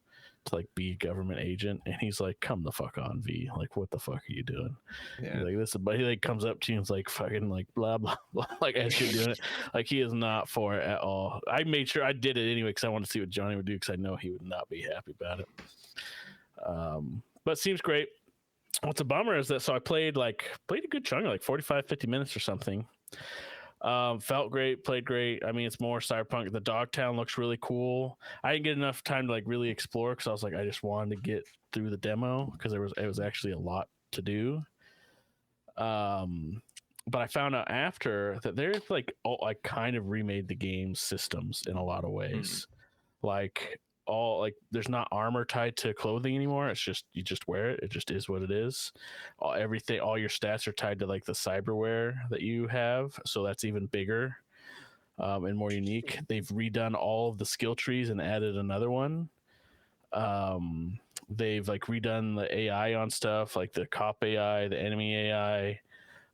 to like be a government agent, and he's like, come the fuck on, V, like what the fuck are you doing? Like this, but he like comes up to you and is like fucking like blah blah blah, like as you're doing it. Like he is not for it at all. I made sure I did it anyway because I wanted to see what Johnny would do, because I know he would not be happy about it. But it seems great. What's a bummer is that, so I played a good chunk, like 45-50 minutes or something. Felt great, played great. I mean, it's more Cyberpunk. The Dogtown looks really cool. I didn't get enough time to like really explore because I was like, I just wanted to get through the demo because it was actually a lot to do. But I found out after that they're like, I kind of remade the game's systems in a lot of ways. Like there's not armor tied to clothing anymore. It's just you just wear it. It just is what it is. All your stats are tied to like the cyberware that you have, so that's even bigger and more unique. They've redone all of the skill trees and added another one. They've like redone the AI on stuff, like the cop AI, the enemy AI,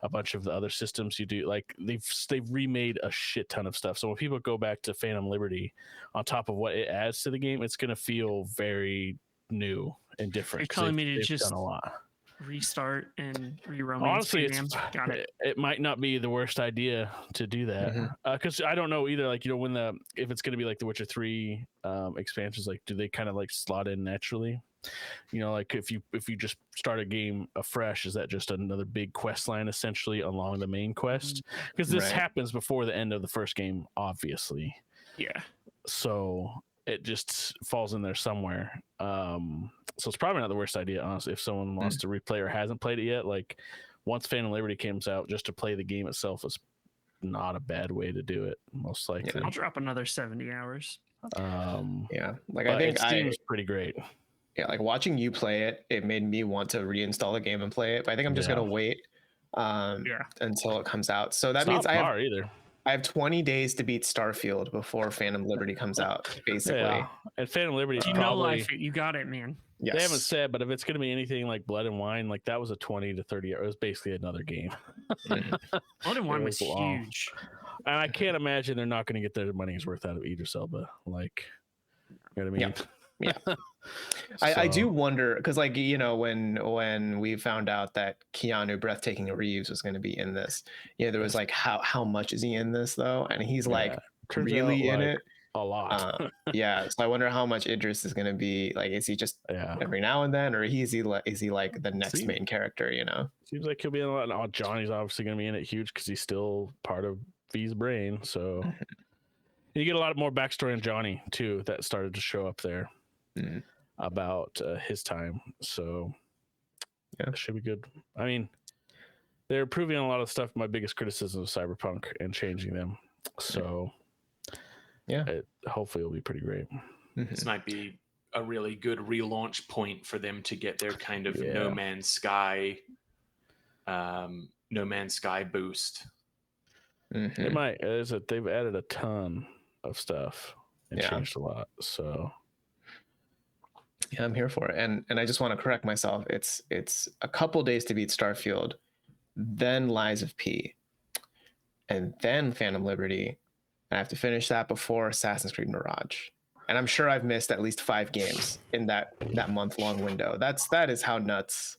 a bunch of the other systems you do. Like they've remade a shit ton of stuff. So when people go back to Phantom Liberty, on top of what it adds to the game, it's going to feel very new and different. You're telling me to just done a lot. Restart and re-romance. Honestly, Got it. It might not be the worst idea to do that, because I don't know either. Like, you know, if it's going to be like the Witcher 3 expansions, like do they kind of like slot in naturally? You know, like if you just start a game afresh, is that just another big quest line essentially along the main quest? Because this happens before the end of the first game, obviously. Yeah. So it just falls in there somewhere. So it's probably not the worst idea, honestly, if someone wants to replay or hasn't played it yet. Like once Phantom Liberty comes out, just to play the game itself is not a bad way to do it, most likely. I'll drop another 70 hours. Like I think it seems pretty great. Yeah, like watching you play it, it made me want to reinstall the game and play it. But I think I'm just gonna wait until it comes out. So that means I have 20 days to beat Starfield before Phantom Liberty comes out, basically. Yeah. And Phantom Liberty, you got it, man. Yes. They haven't said, but if it's gonna be anything like Blood and Wine, like that was a 20 to 30. It was basically another game. Blood and Wine was huge. And I can't imagine they're not going to get their money's worth out of Idris Elba. Like, you know what I mean? Yeah. I do wonder, because like, you know, when we found out that Keanu Breathtaking Reeves was going to be in this, you know, there was like, how much is he in this though? And he's like really in it a lot. So I wonder how much Idris is going to be. Like, is he just every now and then, or is he like the next main character, you know? Seems like he'll be in a lot. Oh, Johnny's obviously going to be in it huge because he's still part of V's brain. So you get a lot more backstory on Johnny too that started to show up there about his time. So it should be good. I mean, they're improving on a lot of stuff. My biggest criticism of Cyberpunk and changing them. So hopefully it'll be pretty great. This might be a really good relaunch point for them to get their kind of No Man's Sky boost. It might. They've added a ton of stuff and changed a lot. So I'm here for it. And I just want to correct myself. It's a couple days to beat Starfield, then Lies of P, and then Phantom Liberty. I have to finish that before Assassin's Creed Mirage. And I'm sure I've missed at least 5 games in that month-long window. That is how nuts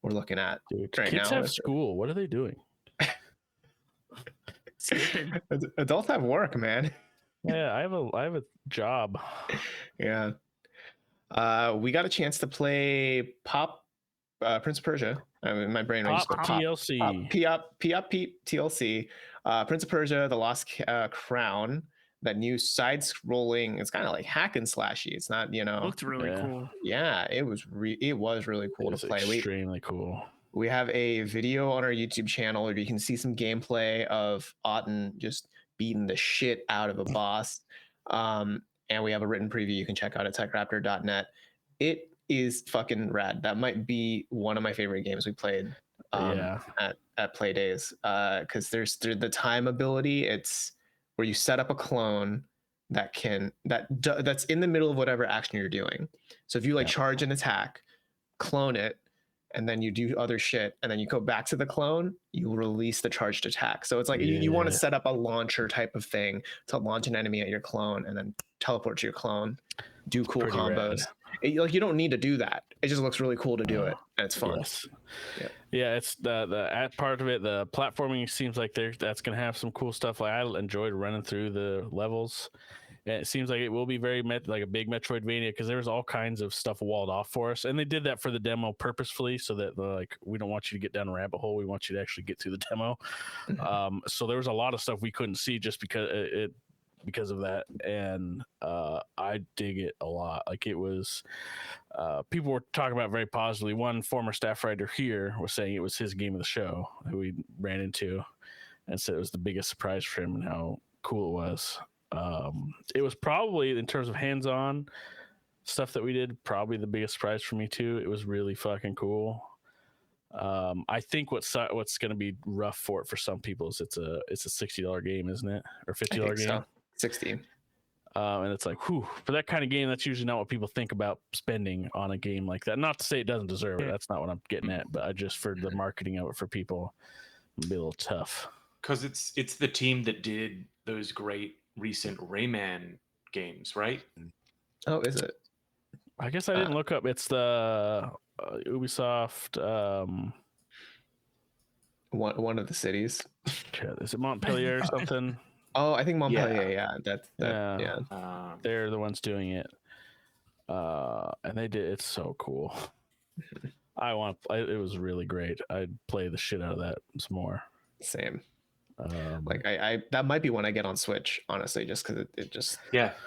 we're looking at. Dude, right kids now. Have school. What are they doing? Adults have work, man. Yeah, I have a job. Yeah. We got a chance to play Prince of Persia. I mean, my brain just go TLC. TLC. Prince of Persia: The Lost Crown. that new side scrolling. It's kind of like hack and slashy. It's not, Looked really cool. Yeah, it was really cool to play. Extremely cool. We have a video on our YouTube channel where you can see some gameplay of Auden just beating the shit out of a boss. And we have a written preview you can check out at techraptor.net. It is fucking rad. That might be one of my favorite games we played at Play Days, because there's the time ability. It's where you set up a clone that's in the middle of whatever action you're doing. So if you charge an attack, clone it, and then you do other shit, and then you go back to the clone, you release the charged attack. So it's like you want to set up a launcher type of thing to launch an enemy at your clone and then teleport to your clone, do cool combos. You don't need to do that. It just looks really cool to do it, and it's fun. Yes. Yeah, it's the part of it. The platforming seems like that's gonna have some cool stuff. Like, I enjoyed running through the levels. And it seems like it will be very like a big Metroidvania, because there was all kinds of stuff walled off for us, and they did that for the demo purposefully, so that we don't want you to get down a rabbit hole. We want you to actually get through the demo. So there was a lot of stuff we couldn't see just because of that, and I dig it a lot. Like, it was people were talking about it very positively. One former staff writer here was saying it was his game of the show who we ran into, and said it was the biggest surprise for him and how cool it was. It was probably, in terms of hands-on stuff that we did, probably the biggest surprise for me too. It was really fucking cool. I think what's going to be rough for some people is it's a $60 game, isn't it, or $50 game? So. 60. And it's like, whew, for that kind of game, that's usually not what people think about spending on a game like that. Not to say it doesn't deserve it. That's not what I'm getting at. But I just, for the marketing of it for people, it'll be a little tough. Because it's the team that did those great recent Rayman games, right? Oh, is it? I guess I didn't look up. It's the Ubisoft. One of the cities. Is it Montpellier or something? Oh, I think Montpellier. Yeah. They're the ones doing it, and they did. It's so cool. It was really great. I'd play the shit out of that some more. Same. I that might be when I get on Switch, honestly, just because it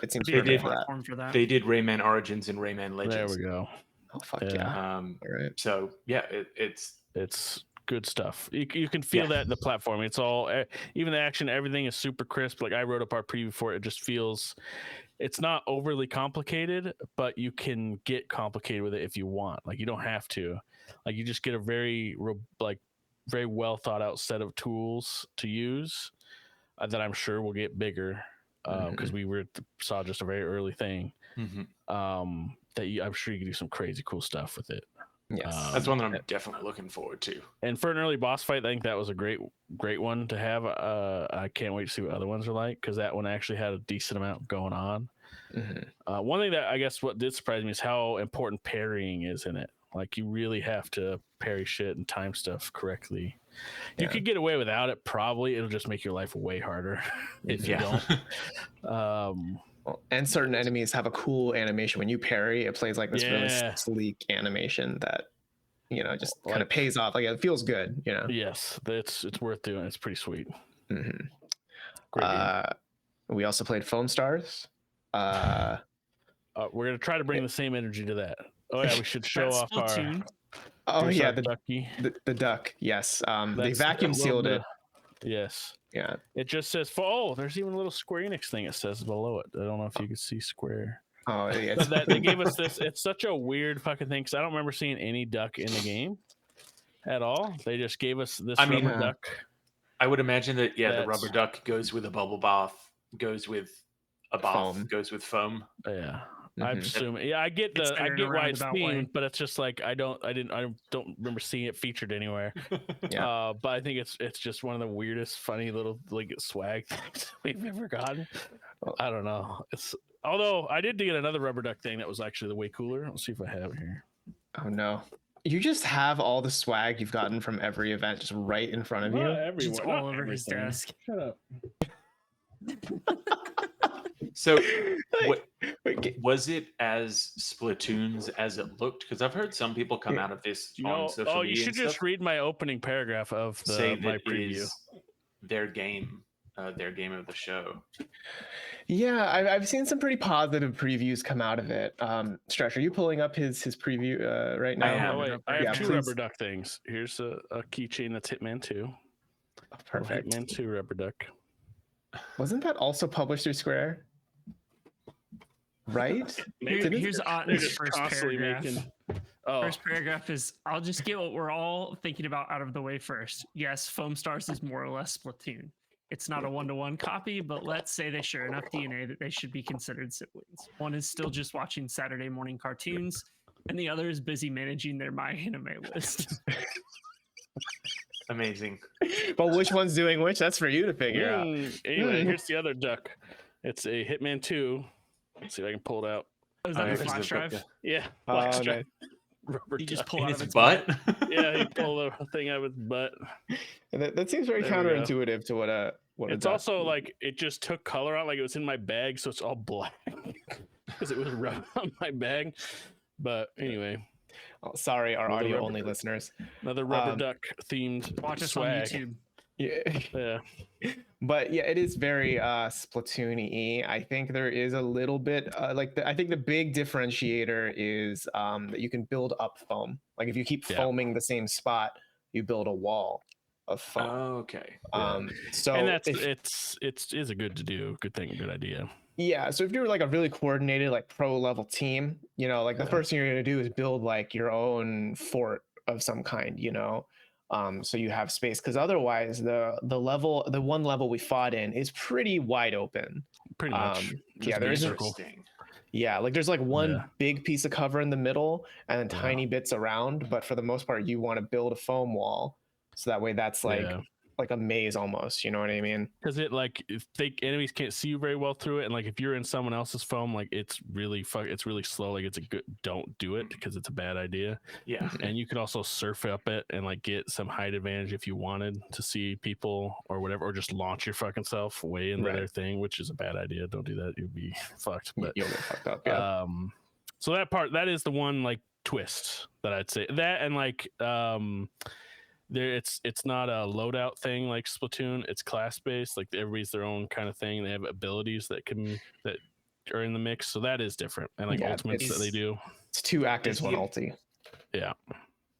seems perfect for that. They did Rayman Origins and Rayman Legends. There we go. Oh fuck yeah! All right. So yeah, it's good stuff. You can feel that in the platform. It's all, even the action, everything is super crisp. Like, I wrote up our preview for it. It just feels, it's not overly complicated, but you can get complicated with it if you want. Like, you don't have to. Like, you just get a very well thought out set of tools to use that I'm sure will get bigger, because we saw just a very early thing. I'm sure you can do some crazy cool stuff with it. Yes, that's one that I'm definitely looking forward to. And for an early boss fight, I think that was a great one to have. I can't wait to see what other ones are like, because that one actually had a decent amount going on. One thing that I guess what did surprise me is how important parrying is in it. Like, you really have to parry shit and time stuff correctly. You could get away without it, probably. It'll just make your life way harder if you don't. And certain enemies have a cool animation. When you parry, it plays like this really sleek animation that, just kind of pays off. Like, it feels good, Yes, it's worth doing. It's pretty sweet. Great game. We also played Foamstars. We're gonna try to bring the same energy to that. Oh yeah, we should show off Splatoon. The duck. Yes, they vacuum sealed it. Yes. Yeah. It just says, there's even a little Square Enix thing it says below it. I don't know if you can see Square. Oh, yeah. They gave us this. It's such a weird fucking thing, because I don't remember seeing any duck in the game at all. They just gave us this rubber duck. I would imagine that, the rubber duck goes with a bubble bath, goes with a bath, foam. Goes with foam. Yeah. I'm assuming. Yeah, I get why it's themed, but it's just like I don't remember seeing it featured anywhere. But I think it's just one of the weirdest, funny little swag things we've ever gotten. I don't know. Although I did get another rubber duck thing that was actually way cooler. Let's see if I have it here. Oh no. You just have all the swag you've gotten from every event just right in front of you. It's all over his desk. Shut up. So, was it as Splatoon's as it looked? Because I've heard some people come out of this on social media. You should just read my opening paragraph of my preview. Their game, their game of the show. Yeah, I've seen some pretty positive previews come out of it. Stretch, are you pulling up his preview right now? I am. Oh, wait, I have Yeah, two please. rubber duck things. Here's a keychain that's Hitman 2. Oh, perfect. Hitman 2 rubber duck. Wasn't that also published through Square? Right? Here's They're Otten's just first constantly paragraph. Oh, First paragraph is, I'll just get what we're all thinking about out of the way first. Yes, Foamstars is more or less Splatoon. It's not a one-to-one copy, but let's say they share enough DNA that they should be considered siblings. One is still just watching Saturday morning cartoons, and the other is busy managing their My Anime list. Amazing. But which one's doing which? That's for you to figure out. Anyway, here's the other duck. It's a Hitman 2. Let's see if I can pull it out. Oh, is that Alright, the flash drive? Yeah, Oh, flash drive. nice. Rubber You just duck. pull In out of his its butt. Yeah, he pulled the thing out of his butt. And that seems very There we go. counterintuitive to what a It's duck- also like it just took color out, like it was in my bag, so it's all black because it was rubbed on my bag. But anyway, Oh, sorry, our Another audio rubber only duck. listeners. another rubber duck themed Watch us swag. on YouTube. Yeah. Yeah, But yeah, it is very Splatoon-y. I think there is a little bit I think the big differentiator is that you can build up foam. Like if you keep Yeah. foaming the same spot, you build a wall of foam. Okay. So and that's if, it's is a good to do, good thing, good idea. yeah, so if you're like a really coordinated like pro level team, you know, like the first thing you're gonna do is build like your own fort of some kind, you know. So you have space, because otherwise the one level we fought in is pretty wide open. Pretty much. Just Yeah, there be a isn't. circle. Interesting. Yeah, like there's like one Yeah. big piece of cover in the middle and then Yeah. tiny bits around, but for the most part you want to build a foam wall, so that way that's Yeah. like a maze almost, you know what I mean? Because it like if enemies can't see you very well through it, and like if you're in someone else's foam, like it's really slow. Like it's a good, don't do it because it's a bad idea. Yeah. And you can also surf up it and like get some height advantage if you wanted to see people or whatever, or just launch your fucking self way into their thing, which is a bad idea. Don't do that. You'd be fucked. But You'll get fucked up. Yeah. so that is the one like twist that I'd say. That and like it's not a loadout thing like Splatoon. It's class based. Like everybody's their own kind of thing. They have abilities that are in the mix, so that is different. And like Yeah, ultimates that they do. It's 2 actives, Is 1 the- ulti. Yeah.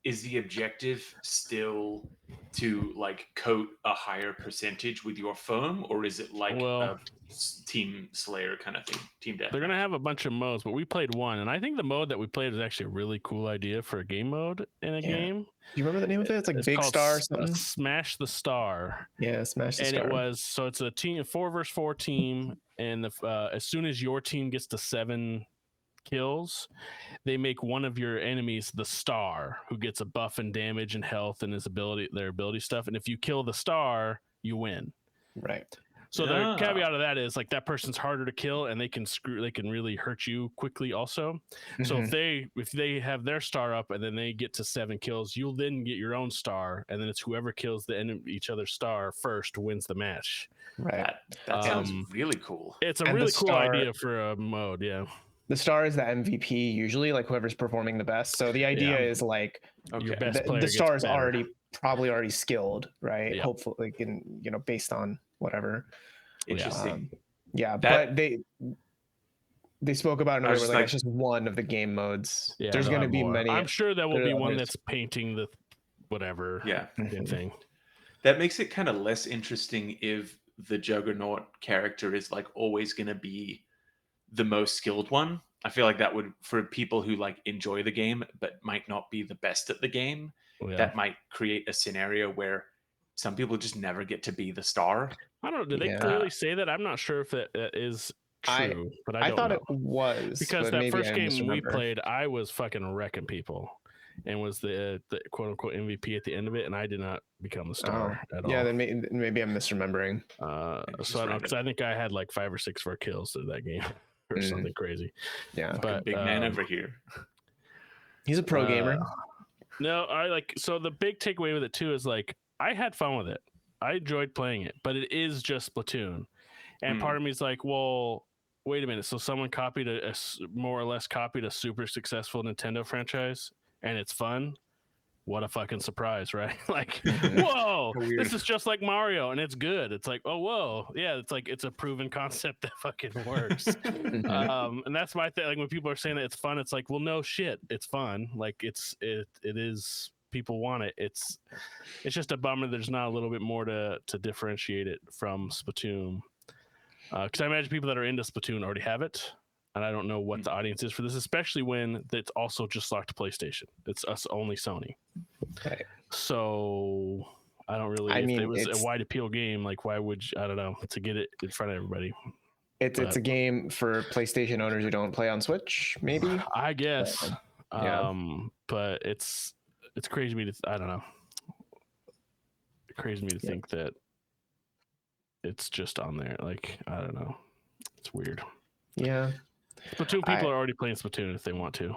Is the objective still to like coat a higher percentage with your foam, or is it like a team slayer kind of thing? Team death. They're gonna have a bunch of modes, but we played one, and I think the mode that we played is actually a really cool idea for a game mode in a game. Do you remember the name of it? It's like Big called Star or something. Smash the Star. Yeah, Smash the And Star. it was it's a team 4v4 team, and as soon as your team gets to 7 kills, they make one of your enemies the star, who gets a buff and damage and health and their ability stuff. And if you kill the star, you win. Right. So Ah. the caveat of that is like that person's harder to kill, and they can really hurt you quickly also. So if they have their star up and then they get to 7 kills, you'll then get your own star, and then it's whoever kills each other's star first wins the match. Right. That sounds really cool. It's a And the really cool star- idea for a mode. Yeah. The star is the MVP usually, like whoever's performing the best. So the idea Yeah. is like Your best player the gets star is better. probably already skilled, right? Yeah. Hopefully, like based on whatever. Interesting. Yeah, That- but they spoke about it in a I way was where just like like- it's just one of the game modes. Yeah, There's they'll going to have be more. many. I'm sure there will there be are one others. that's painting the whatever Yeah. thing. That makes it kind of less interesting if the Juggernaut character is like always going to be the most skilled one. I feel like that would, for people who like enjoy the game but might not be the best at the game, Yeah. that might create a scenario where some people just never get to be the star. I don't know. Did they Yeah. clearly say that? I'm not sure if that is I- true, but I don't thought know. it was Because but that maybe first I game we misremember. played, I was fucking wrecking people and was the quote unquote MVP at the end of it, and I did not become the star at all. Yeah, then maybe I'm misremembering. So I just don't know, random. because I think I had like 5 or 6 for kills in that game or Mm. something crazy. Yeah, Fucking But big man over here. he's a pro gamer. No, I like, so the big takeaway with it too is like I had fun with it. I enjoyed playing it, but it is just Splatoon. And part of me is like, well, wait a minute. So someone copied more or less copied a super successful Nintendo franchise and it's fun. what a fucking surprise, right? Like, Mhm. whoa, Weird. this is just like Mario, and it's good. It's like, oh, whoa, yeah, it's like it's a proven concept that fucking works. Mhm. And that's my thing. Like when people are saying that it's fun, it's like, well, no shit, it's fun. Like it is. People want it. It's just a bummer. There's not a little bit more to differentiate it from Splatoon. Because I imagine people that are into Splatoon already have it, and I don't know what the audience is for this, especially when it's also just locked to PlayStation. It's us only Sony. Right. So I don't really. I if mean, it was it's- a wide appeal game, like why would you, I don't know, to get it in front of everybody? It's But- a game for PlayStation owners who don't play on Switch, maybe. I guess. Yeah. But it's crazy to me to I don't know. Crazy to me to Yeah. think that it's just on there. Like I don't know. It's weird. Yeah. Splatoon people are already playing Splatoon if they want to.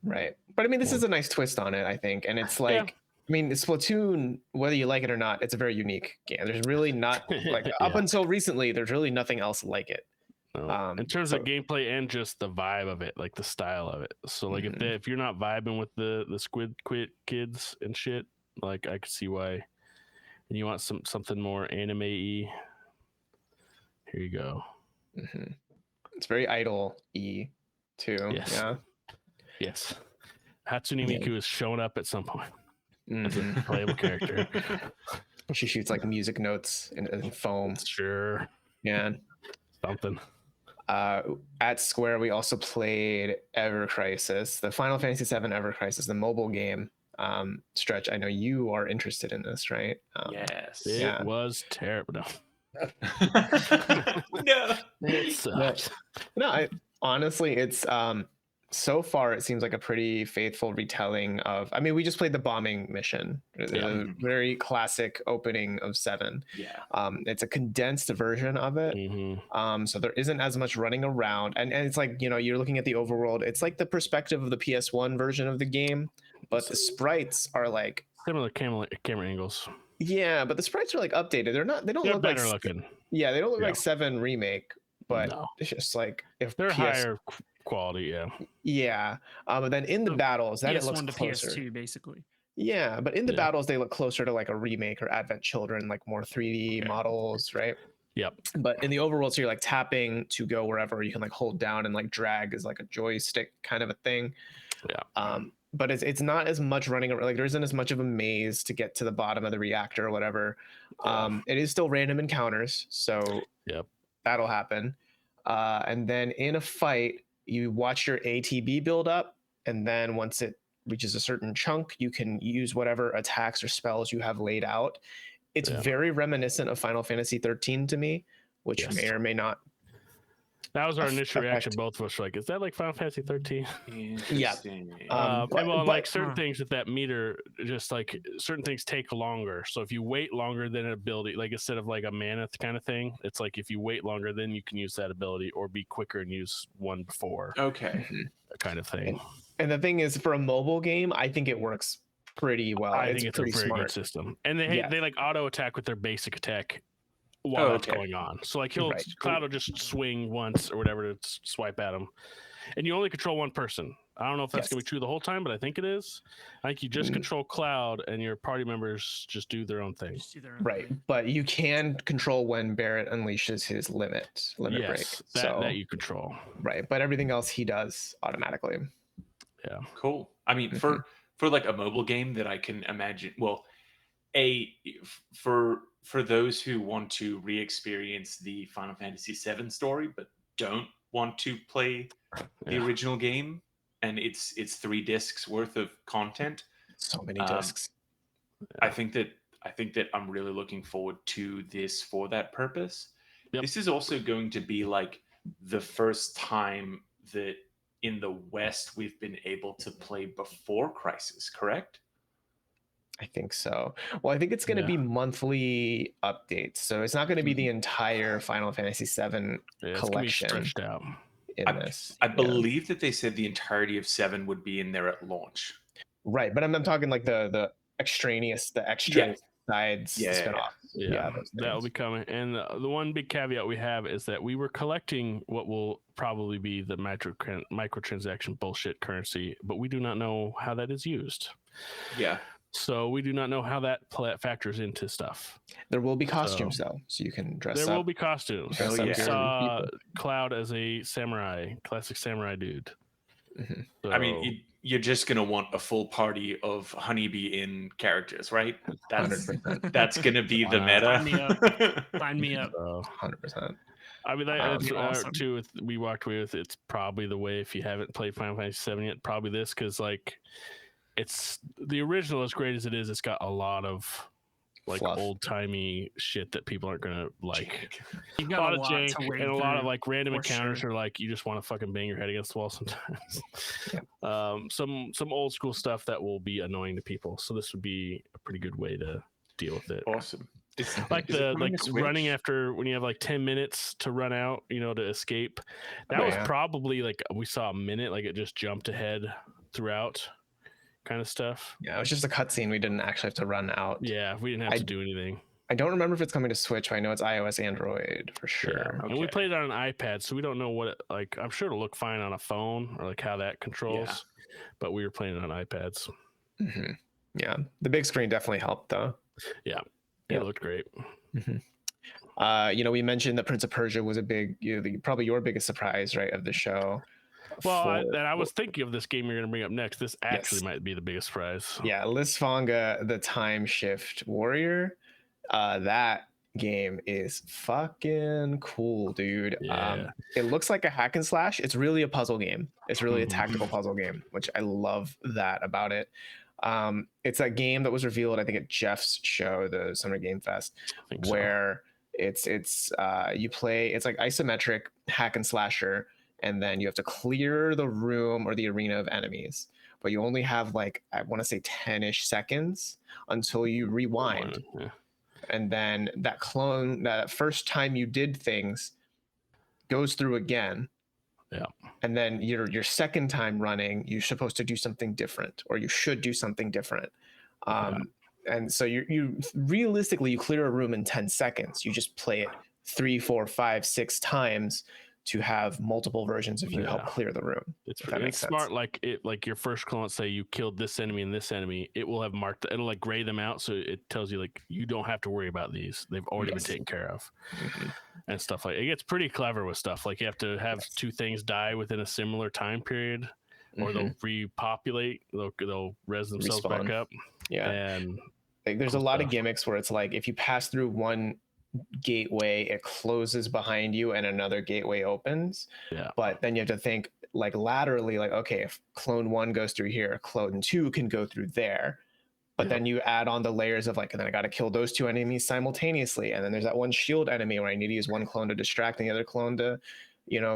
Right. But I mean, this Well- is a nice twist on it, I think. And it's like, I mean, Splatoon, whether you like it or not, it's a very unique game. There's really not, like, up Yeah. until recently, there's really nothing else like it. No. In terms so- of gameplay and just the vibe of it, like the style of it. So like Mhm. if you're not vibing with the Squid kids and shit, like I could see why. And you want something more anime-y. Here you go. Mhm. It's very idle-y, too. Yes. Yeah. Yes. Hatsune Miku is showing up at some point as a Mhm. playable character. She shoots like music notes and foam. Sure. Yeah. Something. At Square, we also played Ever Crisis, the Final Fantasy VII Ever Crisis, the mobile game. Stretch, I know you are interested in this, right? Yes. It Yeah. was terrible. No. No. It sucked. No, honestly, it's so far it seems like a pretty faithful retelling of. I mean, we just played the bombing mission, Yeah. a very classic opening of 7. Yeah. It's a condensed version of it. Mhm. So there isn't as much running around, and it's like, you know, you're looking at the overworld. It's like the perspective of the PS1 version of the game, but the sprites are like, Similar camera angles. yeah, but the sprites are like updated. They don't They're look better like, looking. yeah, they don't look Yeah. like 7 remake, but No. it's just like if They're PS, higher quality, yeah. yeah. But then in the So battles, then it looks PS1 to closer. PS2, basically. Yeah, but in the Yeah. battles, they look closer to like a remake or Advent Children, like more 3D Okay. models, right? Yep. But in the overworld, so you're like tapping to go wherever. You can like hold down and like drag is like a joystick kind of a thing. Yeah. But it's not as much running around. Like there isn't as much of a maze to get to the bottom of the reactor or whatever. Yeah. It is still random encounters, so Yep. that'll happen. And then in a fight, you watch your ATB build up, and then once it reaches a certain chunk, you can use whatever attacks or spells you have laid out. It's Yeah. very reminiscent of Final Fantasy 13 to me, which Yes. may or may not. That was our initial reaction. Effect. Both of us were like, is that like Final Fantasy 13? Interesting. But- and well, like but- certain things with that meter, just like certain things take longer. So if you wait longer than an ability, like instead of like a mammoth kind of thing, it's like if you wait longer, then you can use that ability or be quicker and use one before, Okay. kind of thing. And the thing is, for a mobile game, I think it works pretty well. I think it's a pretty very smart. good system. And they Yeah. they like auto attack with their basic attack while Oh, that's okay. going on. So like Right. Cloud will just swing once or whatever to swipe at him, and you only control one person. I don't know if that's gonna be Yes. true the whole time, but I think it is. I think you just Mm. control Cloud, and your party members just do their own thing. Just do their own Right, thing. but you can control when Barrett unleashes his limit break. Yes, So that you control. right, but everything else he does automatically. Yeah, Cool. I mean, for like a mobile game that I can imagine, well, for those who want to re-experience the Final Fantasy VII story but don't want to play the Yeah. original game, and it's 3 discs worth of content. So many Um, discs. I think that I'm really looking forward to this for that purpose. Yep. This is also going to be like the first time that in the West we've been able to play before Crisis, correct? I think so. Well, I think it's going to Yeah. be monthly updates, so it's not going to be the entire Final Fantasy VII Yeah, it's gonna be collection stretched out. in this. I Yeah. believe that they said the entirety of 7 would be in there at launch. Right, but I'm talking like the extraneous, the extra sides, Yeah, yeah, spin-offs. Yeah, those that'll things. be coming. And the one big caveat we have is that we were collecting what will probably be the microtransaction bullshit currency, but we do not know how that is used. Yeah. So we do not know how that factors into stuff. There will be costumes though, so you can dress up. There will be costumes. Dress Hell up yeah. We your saw people. Cloud as a samurai, classic samurai dude. Mhm. So, I mean, you're just gonna want a full party of honeybee in characters, right? That's 100%. that's gonna be the Wow. Sign me meta. up. Sign me up. so 100%. I mean, That'd that's be awesome. too. We walked away with it's probably the way. If you haven't played Final Fantasy VII yet, probably this because like it's the original. As great as it is, it's got a lot of like Fluff. old timey shit that people aren't gonna like. You've A got lot a of lot jank to wade and a lot of through, like random for encounters sure. are like you just want to fucking bang your head against the wall sometimes. Some old school stuff that will be annoying to people. So this would be a pretty good way to deal with it. Awesome. Like Is it the coming like to Switch? running after when you have like 10 minutes to run out, to escape. That Oh, was yeah. probably like we saw a minute, like it just jumped ahead throughout kind of stuff. Yeah, it was just a cutscene. We didn't actually have to run out. Yeah, we didn't have to do anything. I don't remember if it's coming to Switch, but I know it's iOS, Android for sure. Yeah. And we Okay. played it on an iPad, so we don't know what it like. I'm sure it'll look fine on a phone or like how that controls, but we were playing it on iPads. Mhm. Yeah, the big screen definitely helped though. It looked great. We mentioned that Prince of Persia was a big, probably your biggest surprise, right, of the show. Well, I was thinking of this game you're going to bring up next. This actually Yes. might be the biggest surprise. Yeah, Lysfanga, the Time Shift Warrior. That game is fucking cool, dude. Yeah. It looks like a hack and slash. It's really a puzzle game. It's really a Mhm. tactical puzzle game, which I love that about it. It's a game that was revealed, I think, at Jeff's show, the Summer Game Fest, I think so. where you play. It's like isometric hack and slasher, and then you have to clear the room or the arena of enemies. But you only have like, I want to say 10-ish seconds until you rewind. Yeah. And then that clone, that first time you did things, goes through again. Yeah. And then your second time running, you're supposed to do something different, or you should do something different. And so you realistically, you clear a room in 10 seconds. You just play it 3, 4, 5, 6 times to have multiple versions of you help clear the room. It's if that makes sense. smart. Like your first clone, let's say you killed this enemy and this enemy, it will have marked. It'll like gray them out, so it tells you like you don't have to worry about these. They've already been taken care of, and stuff like. It gets pretty clever with stuff like you have to have 2 things die within a similar time period, or they'll repopulate. They'll res themselves back Respawn. up. Yeah, and like, there's a lot of gimmicks where it's like if you pass through one gateway, it closes behind you and another gateway opens. But then you have to think like laterally, like, okay, if clone 1 goes through here, clone 2 can go through there. But then you add on the layers of like, and then I got to kill those 2 enemies simultaneously, and then there's that one shield enemy where I need to use one clone to distract and the other clone to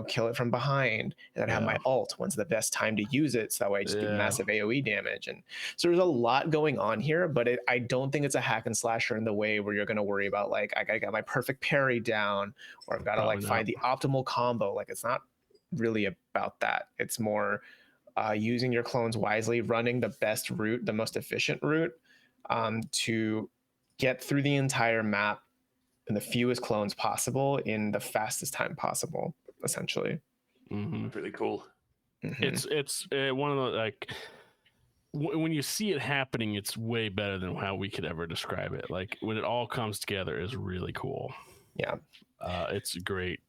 kill it from behind, and then have my ult. When's the best time to use it, so that way I just do massive AoE damage. And so there's a lot going on here, but I don't think it's a hack and slasher in the way where you're going to worry about like I gotta get my perfect parry down, or I've got to find the optimal combo. Like, it's not really about that. It's more using your clones wisely, running the best route, the most efficient route, to get through the entire map in the fewest clones possible in the fastest time possible, essentially. Really cool. It's one of the like when you see it happening, it's way better than how we could ever describe it. Like when it all comes together is really cool. Yeah, it's great.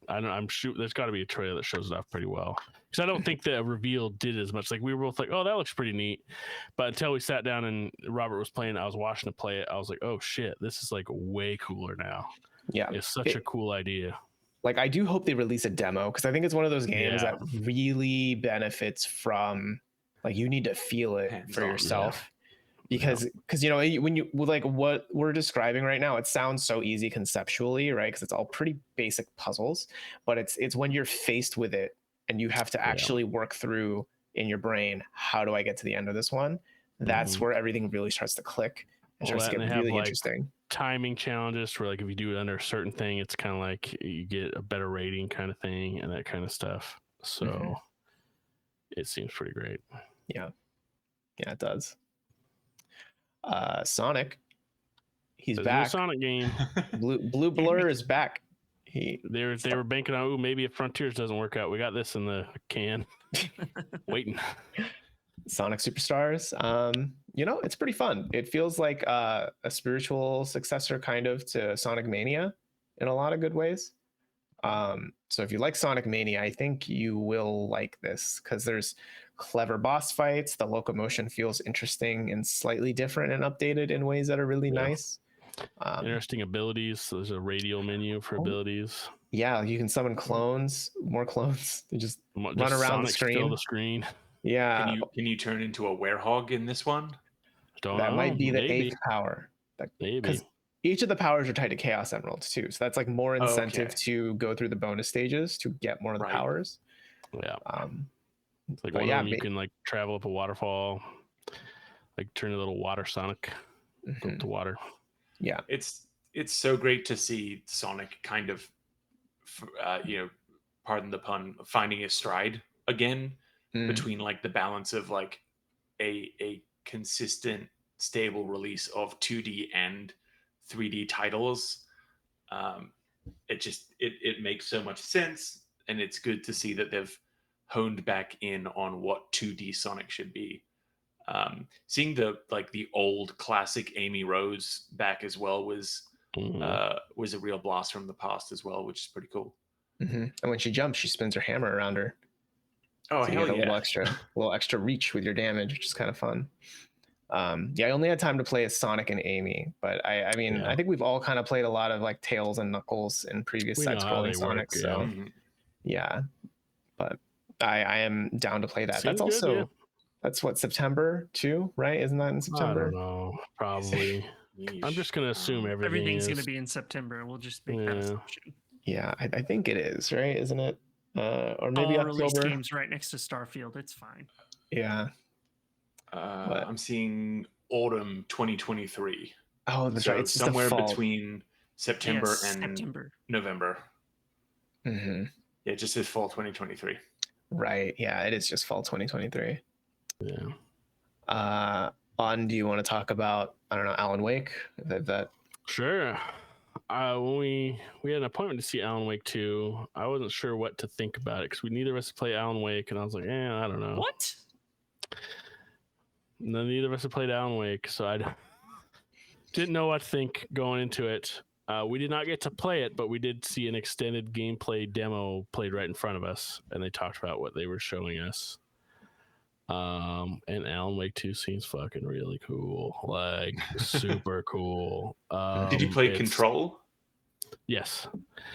I'm sure there's got to be a trailer that shows it off pretty well, because I don't think the reveal did as much. Like we were both like, oh, that looks pretty neat, but until we sat down and Robert was playing, I was watching it play it, I was like, oh shit, this is like way cooler now. Yeah, it's such a cool idea. Like, I do hope they release a demo, because I think it's one of those games that really benefits from, like, you need to feel it for yourself. Because when you like what we're describing right now, it sounds so easy conceptually, right? Because it's all pretty basic puzzles, but it's when you're faced with it and you have to actually work through in your brain, how do I get to the end of this one? That's where everything really starts to click and starts to get really interesting. Timing challenges where like if you do it under a certain thing, it's kind of like you get a better rating kind of thing and that kind of stuff. So it seems pretty great. Yeah, it does. Sonic He's There's a new back. Sonic game. Blue Blur is back. They were banking on, maybe if Frontiers doesn't work out, we got this in the can. Waiting. Sonic Superstars. It's pretty fun. It feels like a spiritual successor kind of to Sonic Mania in a lot of good ways. So if you like Sonic Mania, I think you will like this because there's clever boss fights. The locomotion feels interesting and slightly different and updated in ways that are really nice. Interesting abilities. So there's a radial menu for abilities. Yeah, you can summon clones, more clones. They just run around Sonic the screen. Fill the screen. Yeah. Can you turn into a werehog in this one? Don't that know. might be the Maybe. 8th power. Maybe. Because each of the powers are tied to Chaos Emeralds too. So that's like more incentive to go through the bonus stages to get more of the powers. Yeah. It's like but one yeah, of them you can like travel up a waterfall, like turn a little water Sonic, go up the water. Yeah. It's so great to see Sonic kind of, pardon the pun, finding his stride again between like the balance of like a consistent, stable release of 2D and 3D titles. It makes so much sense, and it's good to see that they've honed back in on what 2D Sonic should be. Seeing the old classic Amy Rose back as well was a real blast from the past as well, which is pretty cool. And when she jumps, she spins her hammer around her. Oh, so hell you get yeah! a little extra reach with your damage, which is kind of fun. I only had time to play as Sonic and Amy, but I think we've all kind of played a lot of like Tails and Knuckles in previous side-scrolling Sonic. But I am down to play that. Seems that's also good, that's what, September too, right? Isn't that in September? I don't know. Probably. I'm just gonna assume everything's gonna be in September. We'll just make that assumption. Yeah, I think it is, right? Isn't it? Or maybe all release October. games right next to Starfield. It's fine. Yeah. I'm seeing autumn 2023. Oh, that's right. It's somewhere between September and November. Mm-hmm. Yeah, it just says fall 2023. Right. Yeah, it is just fall 2023. Yeah. Do you want to talk about, I don't know, Alan Wake? That Sure. When we had an appointment to see Alan Wake 2, I wasn't sure what to think about it because neither of us played Alan Wake, and I was like, I don't know. What? No, neither of us had played Alan Wake, so I didn't know what to think going into it. We did not get to play it, but we did see an extended gameplay demo played right in front of us, and they talked about what they were showing us. And Alan Wake 2 seems fucking really cool, like super cool. Did you play Control? Yes.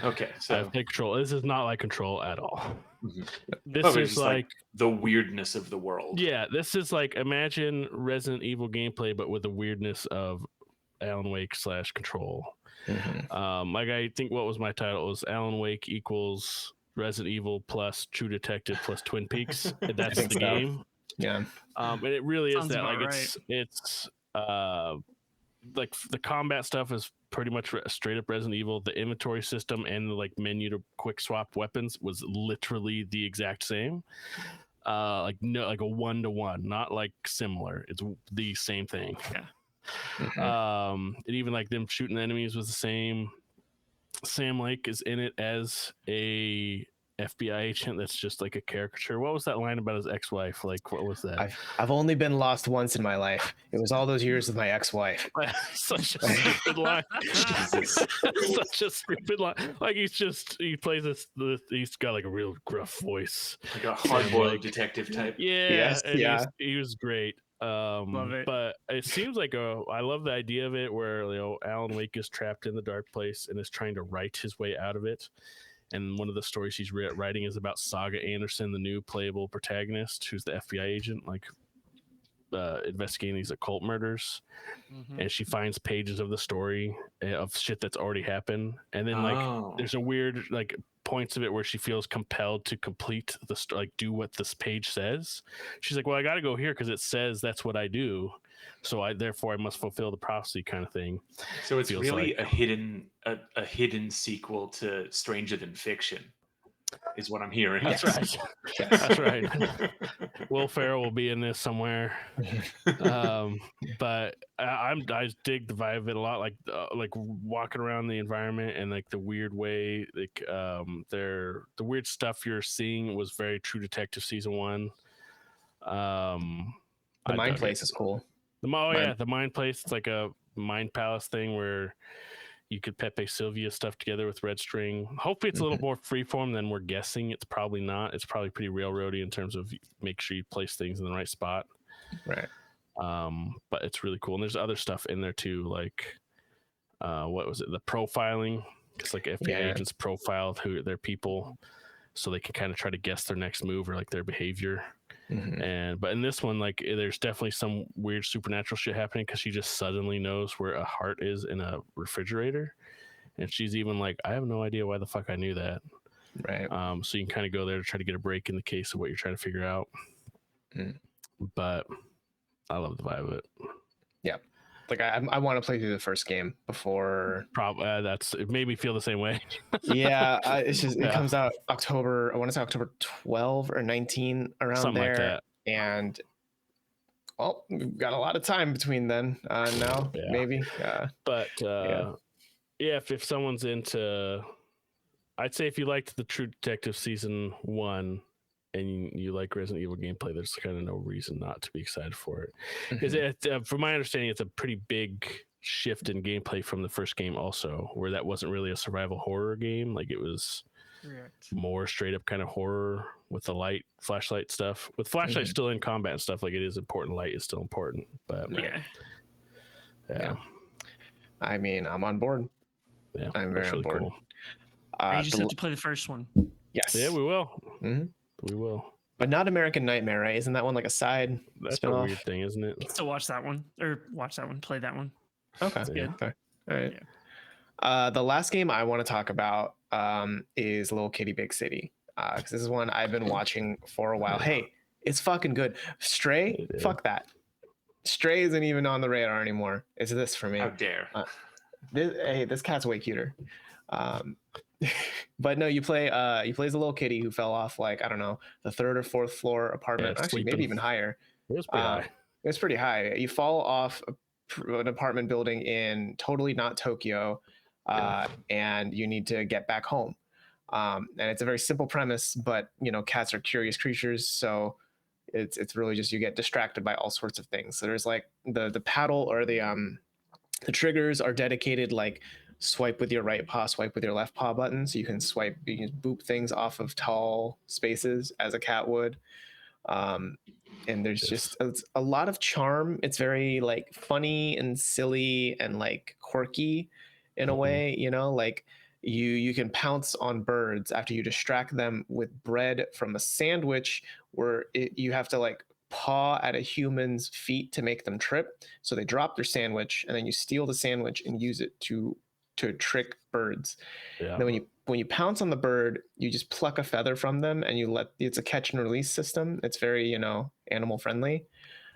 Okay, so I played Control. This is not like Control at all. Mm-hmm. This is like the weirdness of the world. Yeah, this is like imagine Resident Evil gameplay, but with the weirdness of Alan Wake / Control. Mm-hmm. I think what was my title? It was Alan Wake equals Resident Evil plus True Detective plus Twin Peaks. That's the game. Yeah. And it really is that. Like right. it's like the combat stuff is pretty much straight up Resident Evil. The inventory system and the like menu to quick swap weapons was literally the exact same. Like a 1-to-1, not like similar. It's the same thing. Yeah. And even like them shooting the enemies was the same. Sam Lake is in it as a FBI agent that's just like a caricature. What was that line about his ex-wife? Like, what was that? I've only been lost once in my life. It was all those years with my ex-wife. Such a stupid line. Such a stupid line. Like he plays this. He's got like a real gruff voice, like a hard-boiled detective type. Yeah, yes, he was great. Love it. But it seems like I love the idea of it, where Alan Wake is trapped in the dark place and is trying to write his way out of it. And one of the stories he's writing is about Saga Anderson, the new playable protagonist, who's the FBI agent, investigating these occult murders. And she finds pages of the story of shit that's already happened. And then there's a weird points of it where she feels compelled to complete do what this page says. She's like, well, I got to go here because it says that's what I do. So I must fulfill the prophecy kind of thing. So it's really a hidden sequel to Stranger Than Fiction. is what I'm hearing. That's right. Yes. That's right. Will Ferrell will be in this somewhere. But I dig the vibe of it a lot, like walking around the environment and like the weird way, like the weird stuff you're seeing was very True Detective season 1. The Mind Place is cool. The Mind Place. It's like a mind palace thing where you could Pepe Sylvia stuff together with Red String. Hopefully it's a little more freeform than we're guessing. It's probably not. It's probably pretty railroady in terms of make sure you place things in the right spot. Right. But it's really cool. And there's other stuff in there too, like what was it? The profiling. It's like FBI agents profiled who their people so they can kind of try to guess their next move or like their behavior. But in this one, like there's definitely some weird supernatural shit happening because she just suddenly knows where a heart is in a refrigerator, and she's even like, I have no idea why the fuck I knew that. Right. So you can kind of go there to try to get a break in the case of what you're trying to figure out. But I love the vibe of it. Yeah. Like I want to play through the first game before. Probably it made me feel the same way. Yeah, it's just it comes out October. I want to say October 12 or 19 around Something there, like that. And well, we've got a lot of time between then now, maybe. But if someone's into, I'd say if you liked the True Detective season 1. And you like Resident Evil gameplay, there's kind of no reason not to be excited for it. Because from my understanding, it's a pretty big shift in gameplay from the first game also, where that wasn't really a survival horror game. Like it was more straight up kind of horror with the flashlight stuff. With flashlight still in combat and stuff, like it is important. Light is still important. But yeah. I mean, I'm on board. Yeah, I'm very on board. Cool. You just have to play the first one. Yes. Yeah, we will. We will. But not American Nightmare, right? Isn't that one like a side That's spin-off? a weird thing, isn't it? Still watch that one. Play that one. Okay. Good. Okay. All right. The last game I want to talk about is Little Kitty Big City. Because this is one I've been watching for a while. Hey, it's fucking good. Stray, fuck that. Stray isn't even on the radar anymore. It's this for me. How dare. This cat's way cuter. But no, you play as a little kitty who fell off like, I don't know, the 3rd or 4th floor apartment. Actually, maybe even higher. It was pretty high. It's pretty high. You fall off an apartment building in totally not Tokyo, and you need to get back home. And it's a very simple premise, but cats are curious creatures, so it's really just you get distracted by all sorts of things. So there's like the paddle or the triggers are dedicated, like swipe with your right paw, swipe with your left paw button, so you can boop things off of tall spaces as a cat would. And there's just a lot of charm. It's very like funny and silly and like quirky in a way, like you can pounce on birds after you distract them with bread from a sandwich where you have to like paw at a human's feet to make them trip, so they drop their sandwich, and then you steal the sandwich and use it to trick birds. Then when you pounce on the bird, you just pluck a feather from them, and it's a catch and release system. It's very animal friendly.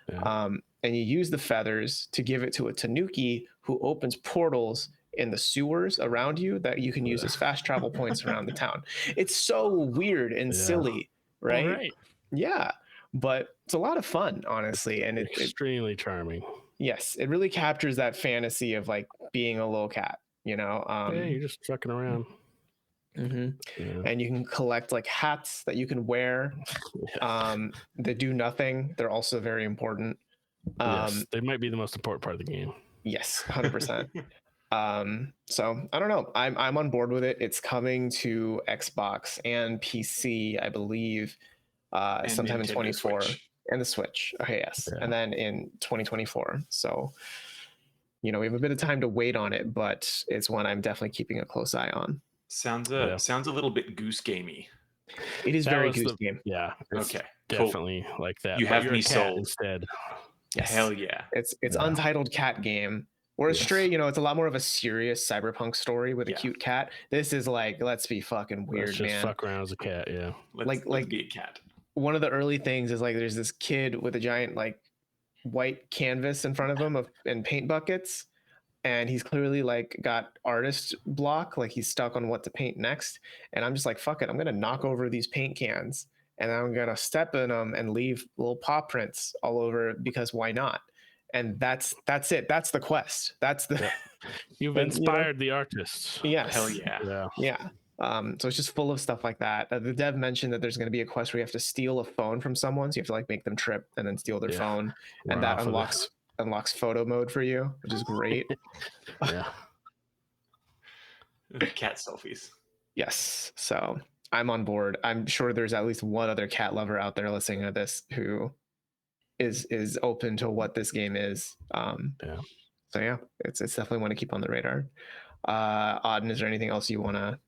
And you use the feathers to give it to a tanuki who opens portals in the sewers around you that you can use as fast travel points around the town. It's so weird and silly, right? All right. Yeah, but it's a lot of fun, honestly, and it's extremely charming. Yes, it really captures that fantasy of like being a little cat. You're just fucking around. And you can collect like hats that you can wear that do nothing. They're also very important. Yes, they might be the most important part of the game. Yes, 100%. So I don't know. I'm on board with it. It's coming to Xbox and PC, I believe, sometime in 2024 and the Switch. Okay, yes, and then in 2024. So we have a bit of time to wait on it, but it's one I'm definitely keeping a close eye on. Sounds a little bit goose gamey. It is very goose game. Yeah. Okay. Definitely cool. Like that. You have me sold instead. Yes. Hell yeah. It's Untitled cat game. Whereas Stray, it's a lot more of a serious cyberpunk story with a cute cat. This is like, let's be fucking weird, let's just man. Fuck around as a cat, yeah. Let's be a cat. One of the early things is like there's this kid with a giant like white canvas in front of him and paint buckets. and he's clearly like got artist block, like he's stuck on what to paint next. And I'm just like, fuck it, I'm gonna knock over these paint cans and I'm gonna step in them and leave little paw prints all over, because why not? And that's it. That's the quest. That's the You've inspired the artists. Yes. Hell yeah. Yeah. So it's just full of stuff like that. The dev mentioned that there's going to be a quest where you have to steal a phone from someone. So you have to like make them trip and then steal their phone, and that unlocks photo mode for you, which is great. Yeah. Cat selfies. Yes. So I'm on board. I'm sure there's at least one other cat lover out there listening to this who is open to what this game is. So yeah, it's definitely one to keep on the radar. Auden, is there anything else you want to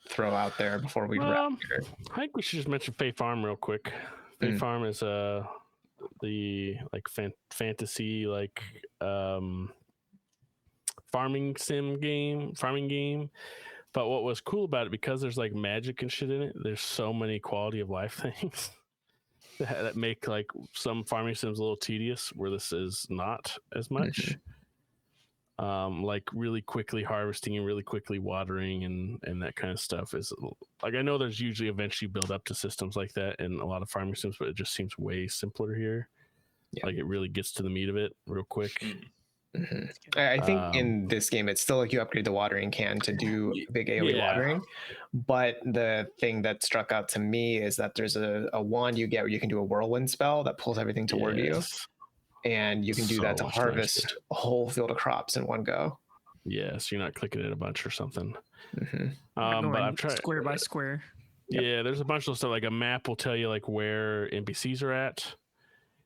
throw out there before we wrap here? I think we should just mention Fae Farm real quick. Fae Farm is the like fantasy like farming game. But what was cool about it, because there's like magic and shit in it, there's so many quality of life things that make like some farming sims a little tedious, where this is not as much. Like really quickly harvesting and really quickly watering and that kind of stuff is like, I know there's usually eventually build up to systems like that in a lot of farming sims, but it just seems way simpler here. Like it really gets to the meat of it real quick. I think in this game it's still like you upgrade the watering can to do big AoE watering, but the thing that struck out to me is that there's a wand you get where you can do a whirlwind spell that pulls everything toward you, and you can do that to harvest a whole field of crops in one go. So you're not clicking it a bunch or something. But I'm trying square by square. There's a bunch of stuff, like a map will tell you like where NPCs are at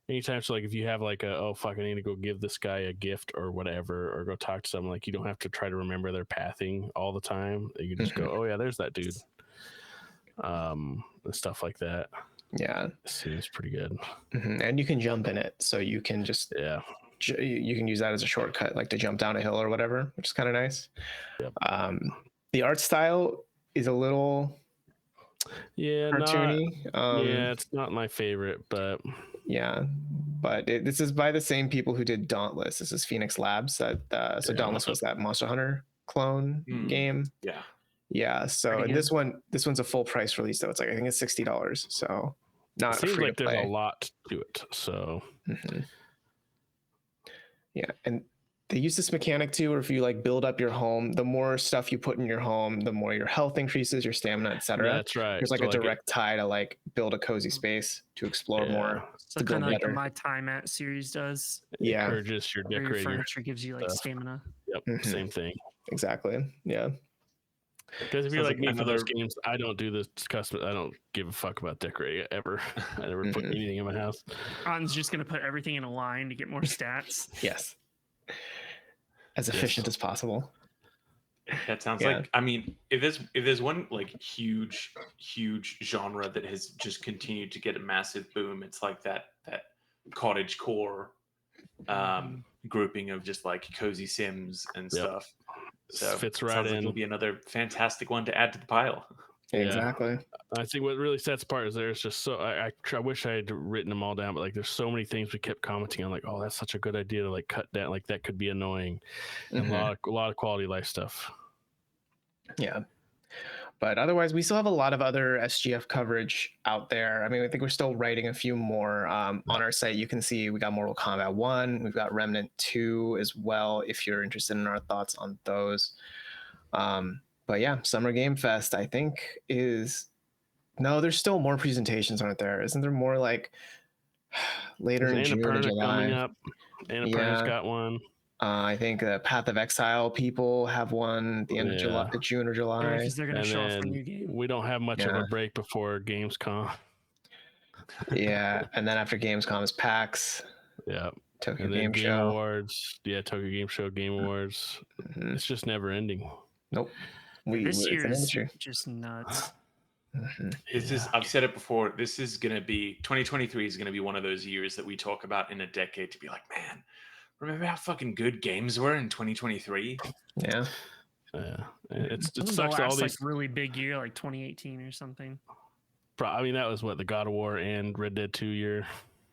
anytime. So like if you have like I need to go give this guy a gift or whatever, or go talk to someone, like you don't have to try to remember their pathing all the time. You can just go, oh yeah, there's that dude. And stuff like that. It seems pretty good. And you can jump in it, so you can just you can use that as a shortcut, like to jump down a hill or whatever, which is kind of nice. The art style is a little cartoony. It's not my favorite, but this is by the same people who did Dauntless. This is Phoenix Labs. Dauntless was that Monster Hunter clone game. So and this one's a full price release, though. It's like, I think it's $60, so not seems free like to play. There's a lot to it, so and they use this mechanic too, where if you like build up your home, the more stuff you put in your home, the more your health increases, your stamina, etc. That's right. There's like a direct tie to like build a cozy space to explore more. So kind of like my Time At series does. Or just your decorating. Your furniture gives you like stamina. Same thing. Exactly. Because if you're like me for those games, I don't do this custom. I don't give a fuck about decorating ever. I never put anything in my house. On's just gonna put everything in a line to get more stats. Yes. As efficient as possible. That sounds like, I mean, if there's one like huge genre that has just continued to get a massive boom, it's like that cottage core grouping of just like cozy sims and stuff. So fits right in. It'll be another fantastic one to add to the pile. Exactly. I think what really sets apart is there's just so I wish I had written them all down, but like there's so many things we kept commenting on, like, oh, that's such a good idea to like cut down, like that could be annoying, and a lot of quality of life stuff. But otherwise, we still have a lot of other SGF coverage out there. I mean, I think we're still writing a few more on our site. You can see we got Mortal Kombat 1, we've got Remnant 2 as well, if you're interested in our thoughts on those. But yeah, Summer Game Fest, I think there's still more presentations, aren't there? Isn't there more like later in June or July? Coming up. Annapurna's got one. I think the Path of Exile people have one at the end of June or July. Because they're going to show off a new game. We don't have much of a break before Gamescom. And then after Gamescom is PAX. Tokyo Game Show. Awards. Tokyo Game Show, Game Awards. It's just never ending. Nope. This year is just nuts. I've said it before, 2023 is going to be one of those years that we talk about in a decade to be like, man, remember how fucking good games were in 2023? It sucks. Last, all these like really big year, like 2018 or something. I mean, that was what the God of War and Red Dead 2 year.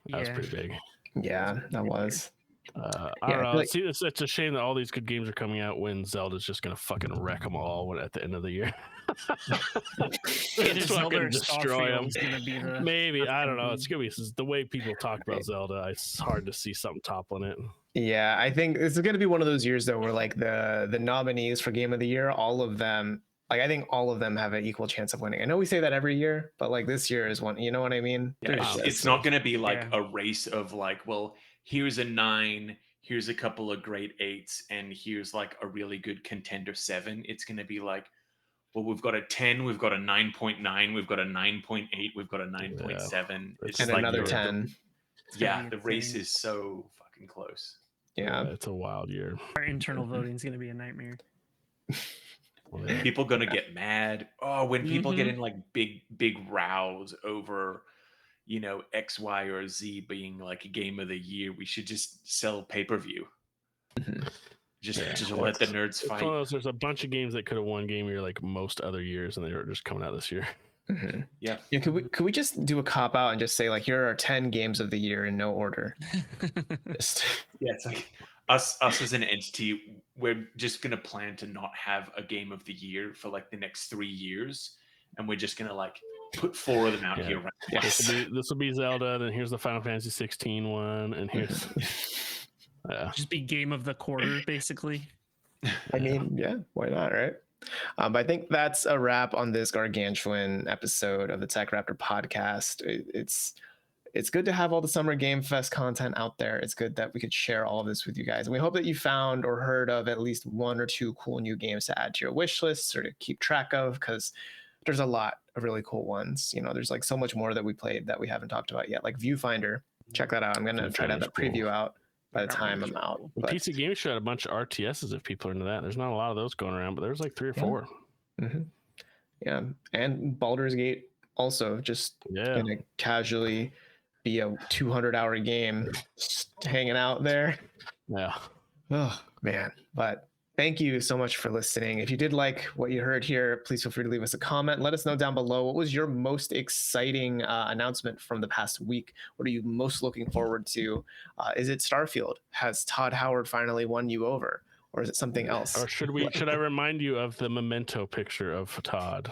That was pretty big. Yeah, that was. I Yeah, don't I know. feel See, it's a shame that all these good games are coming out when Zelda's just gonna fucking wreck them all at the end of the year. Either Just Zelda fucking or destroy Starfield them. is gonna be the Maybe, I don't know. gonna It's gonna be the way people talk about Zelda. It's hard to see something toppling it. Yeah, I think it's going to be one of those years though where like the nominees for Game of the Year, all of them, like I think all of them have an equal chance of winning. I know we say that every year, but like this year is one. You know what I mean? Yeah, There's it's just- not going to be like Yeah. a race of like, well, here's a 9, here's a couple of great 8s, and here's like a really good contender 7. It's going to be like, well, we've got a 10, we've got a 9.9, we've got a 9.8, we've got a 9.7. It's and like another the- 10. Yeah, be the race insane. is so fucking close. Yeah. It's a wild year. our internal voting is gonna be a nightmare. Well, yeah. People gonna get mad. Oh, when people get Mhm. in like big rows over, you know, X, Y, or Z being like a game of the year, we should just sell pay-per-view. Just Well, let the nerds It's fight. one of those, there's a bunch of games that could have won Game of the Year like most other years, and they were just coming out this year. Mhm. Yeah. Yeah, could we just do a cop out and just say like here are 10 games of the year in no order? Just, Yeah, it's like us as an entity, we're just gonna plan to not have a game of the year for like the next 3 years, and we're just gonna like put 4 of them out Yeah. here. Right Yeah. This will be Zelda, then here's the Final Fantasy 16 one, and here's Just be game of the quarter, basically. I mean, yeah, why not, right? But I think that's a wrap on this gargantuan episode of the TechRaptor podcast. It's good to have all the Summer Game Fest content out there. It's good that we could share all of this with you guys. And we hope that you found or heard of at least 1 or 2 cool new games to add to your wish lists or to keep track of, because there's a lot of really cool ones. You know, there's like so much more that we played that we haven't talked about yet, like Viewfinder. Check that out. I'm going to try to have that Viewfinder's preview cool. out by the time I'm Viewfinder's out. cool. But, PC Game Show had a bunch of RTSs if people are into that. There's not a lot of those going around, but there's like 3 or Yeah. 4. mhm. Yeah. And Baldur's Gate also just Yeah. gonna casually be a 200-hour game just hanging out there. Yeah. Oh man. But thank you so much for listening. If you did like what you heard here, please feel free to leave us a comment. Let us know down below, what was your most exciting announcement from the past week? What are you most looking forward to? Is it Starfield? Has Todd Howard finally won you over, or is it something else? Or should I remind you of the memento picture of Todd?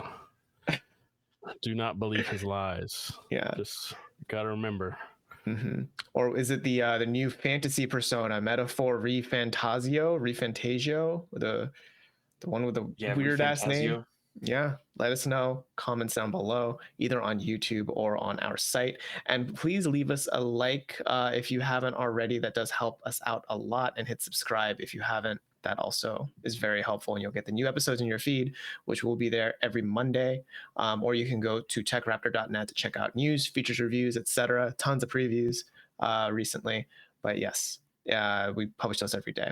Do not believe his lies. Yeah. Just gotta remember. Mhm. Or is it the new fantasy persona, Metaphor Refantasio, the one with the weird ass name? Fantasio. Yeah, let us know. Comments down below, either on YouTube or on our site. And please leave us a like if you haven't already. That does help us out a lot. And hit subscribe if you haven't. That also is very helpful. And you'll get the new episodes in your feed, which will be there every Monday. Or you can go to techraptor.net to check out news, features, reviews, etc. Tons of previews recently. But yes, we publish those every day.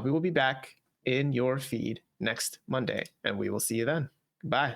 We will be back in your feed next Monday, and we will see you then. Bye.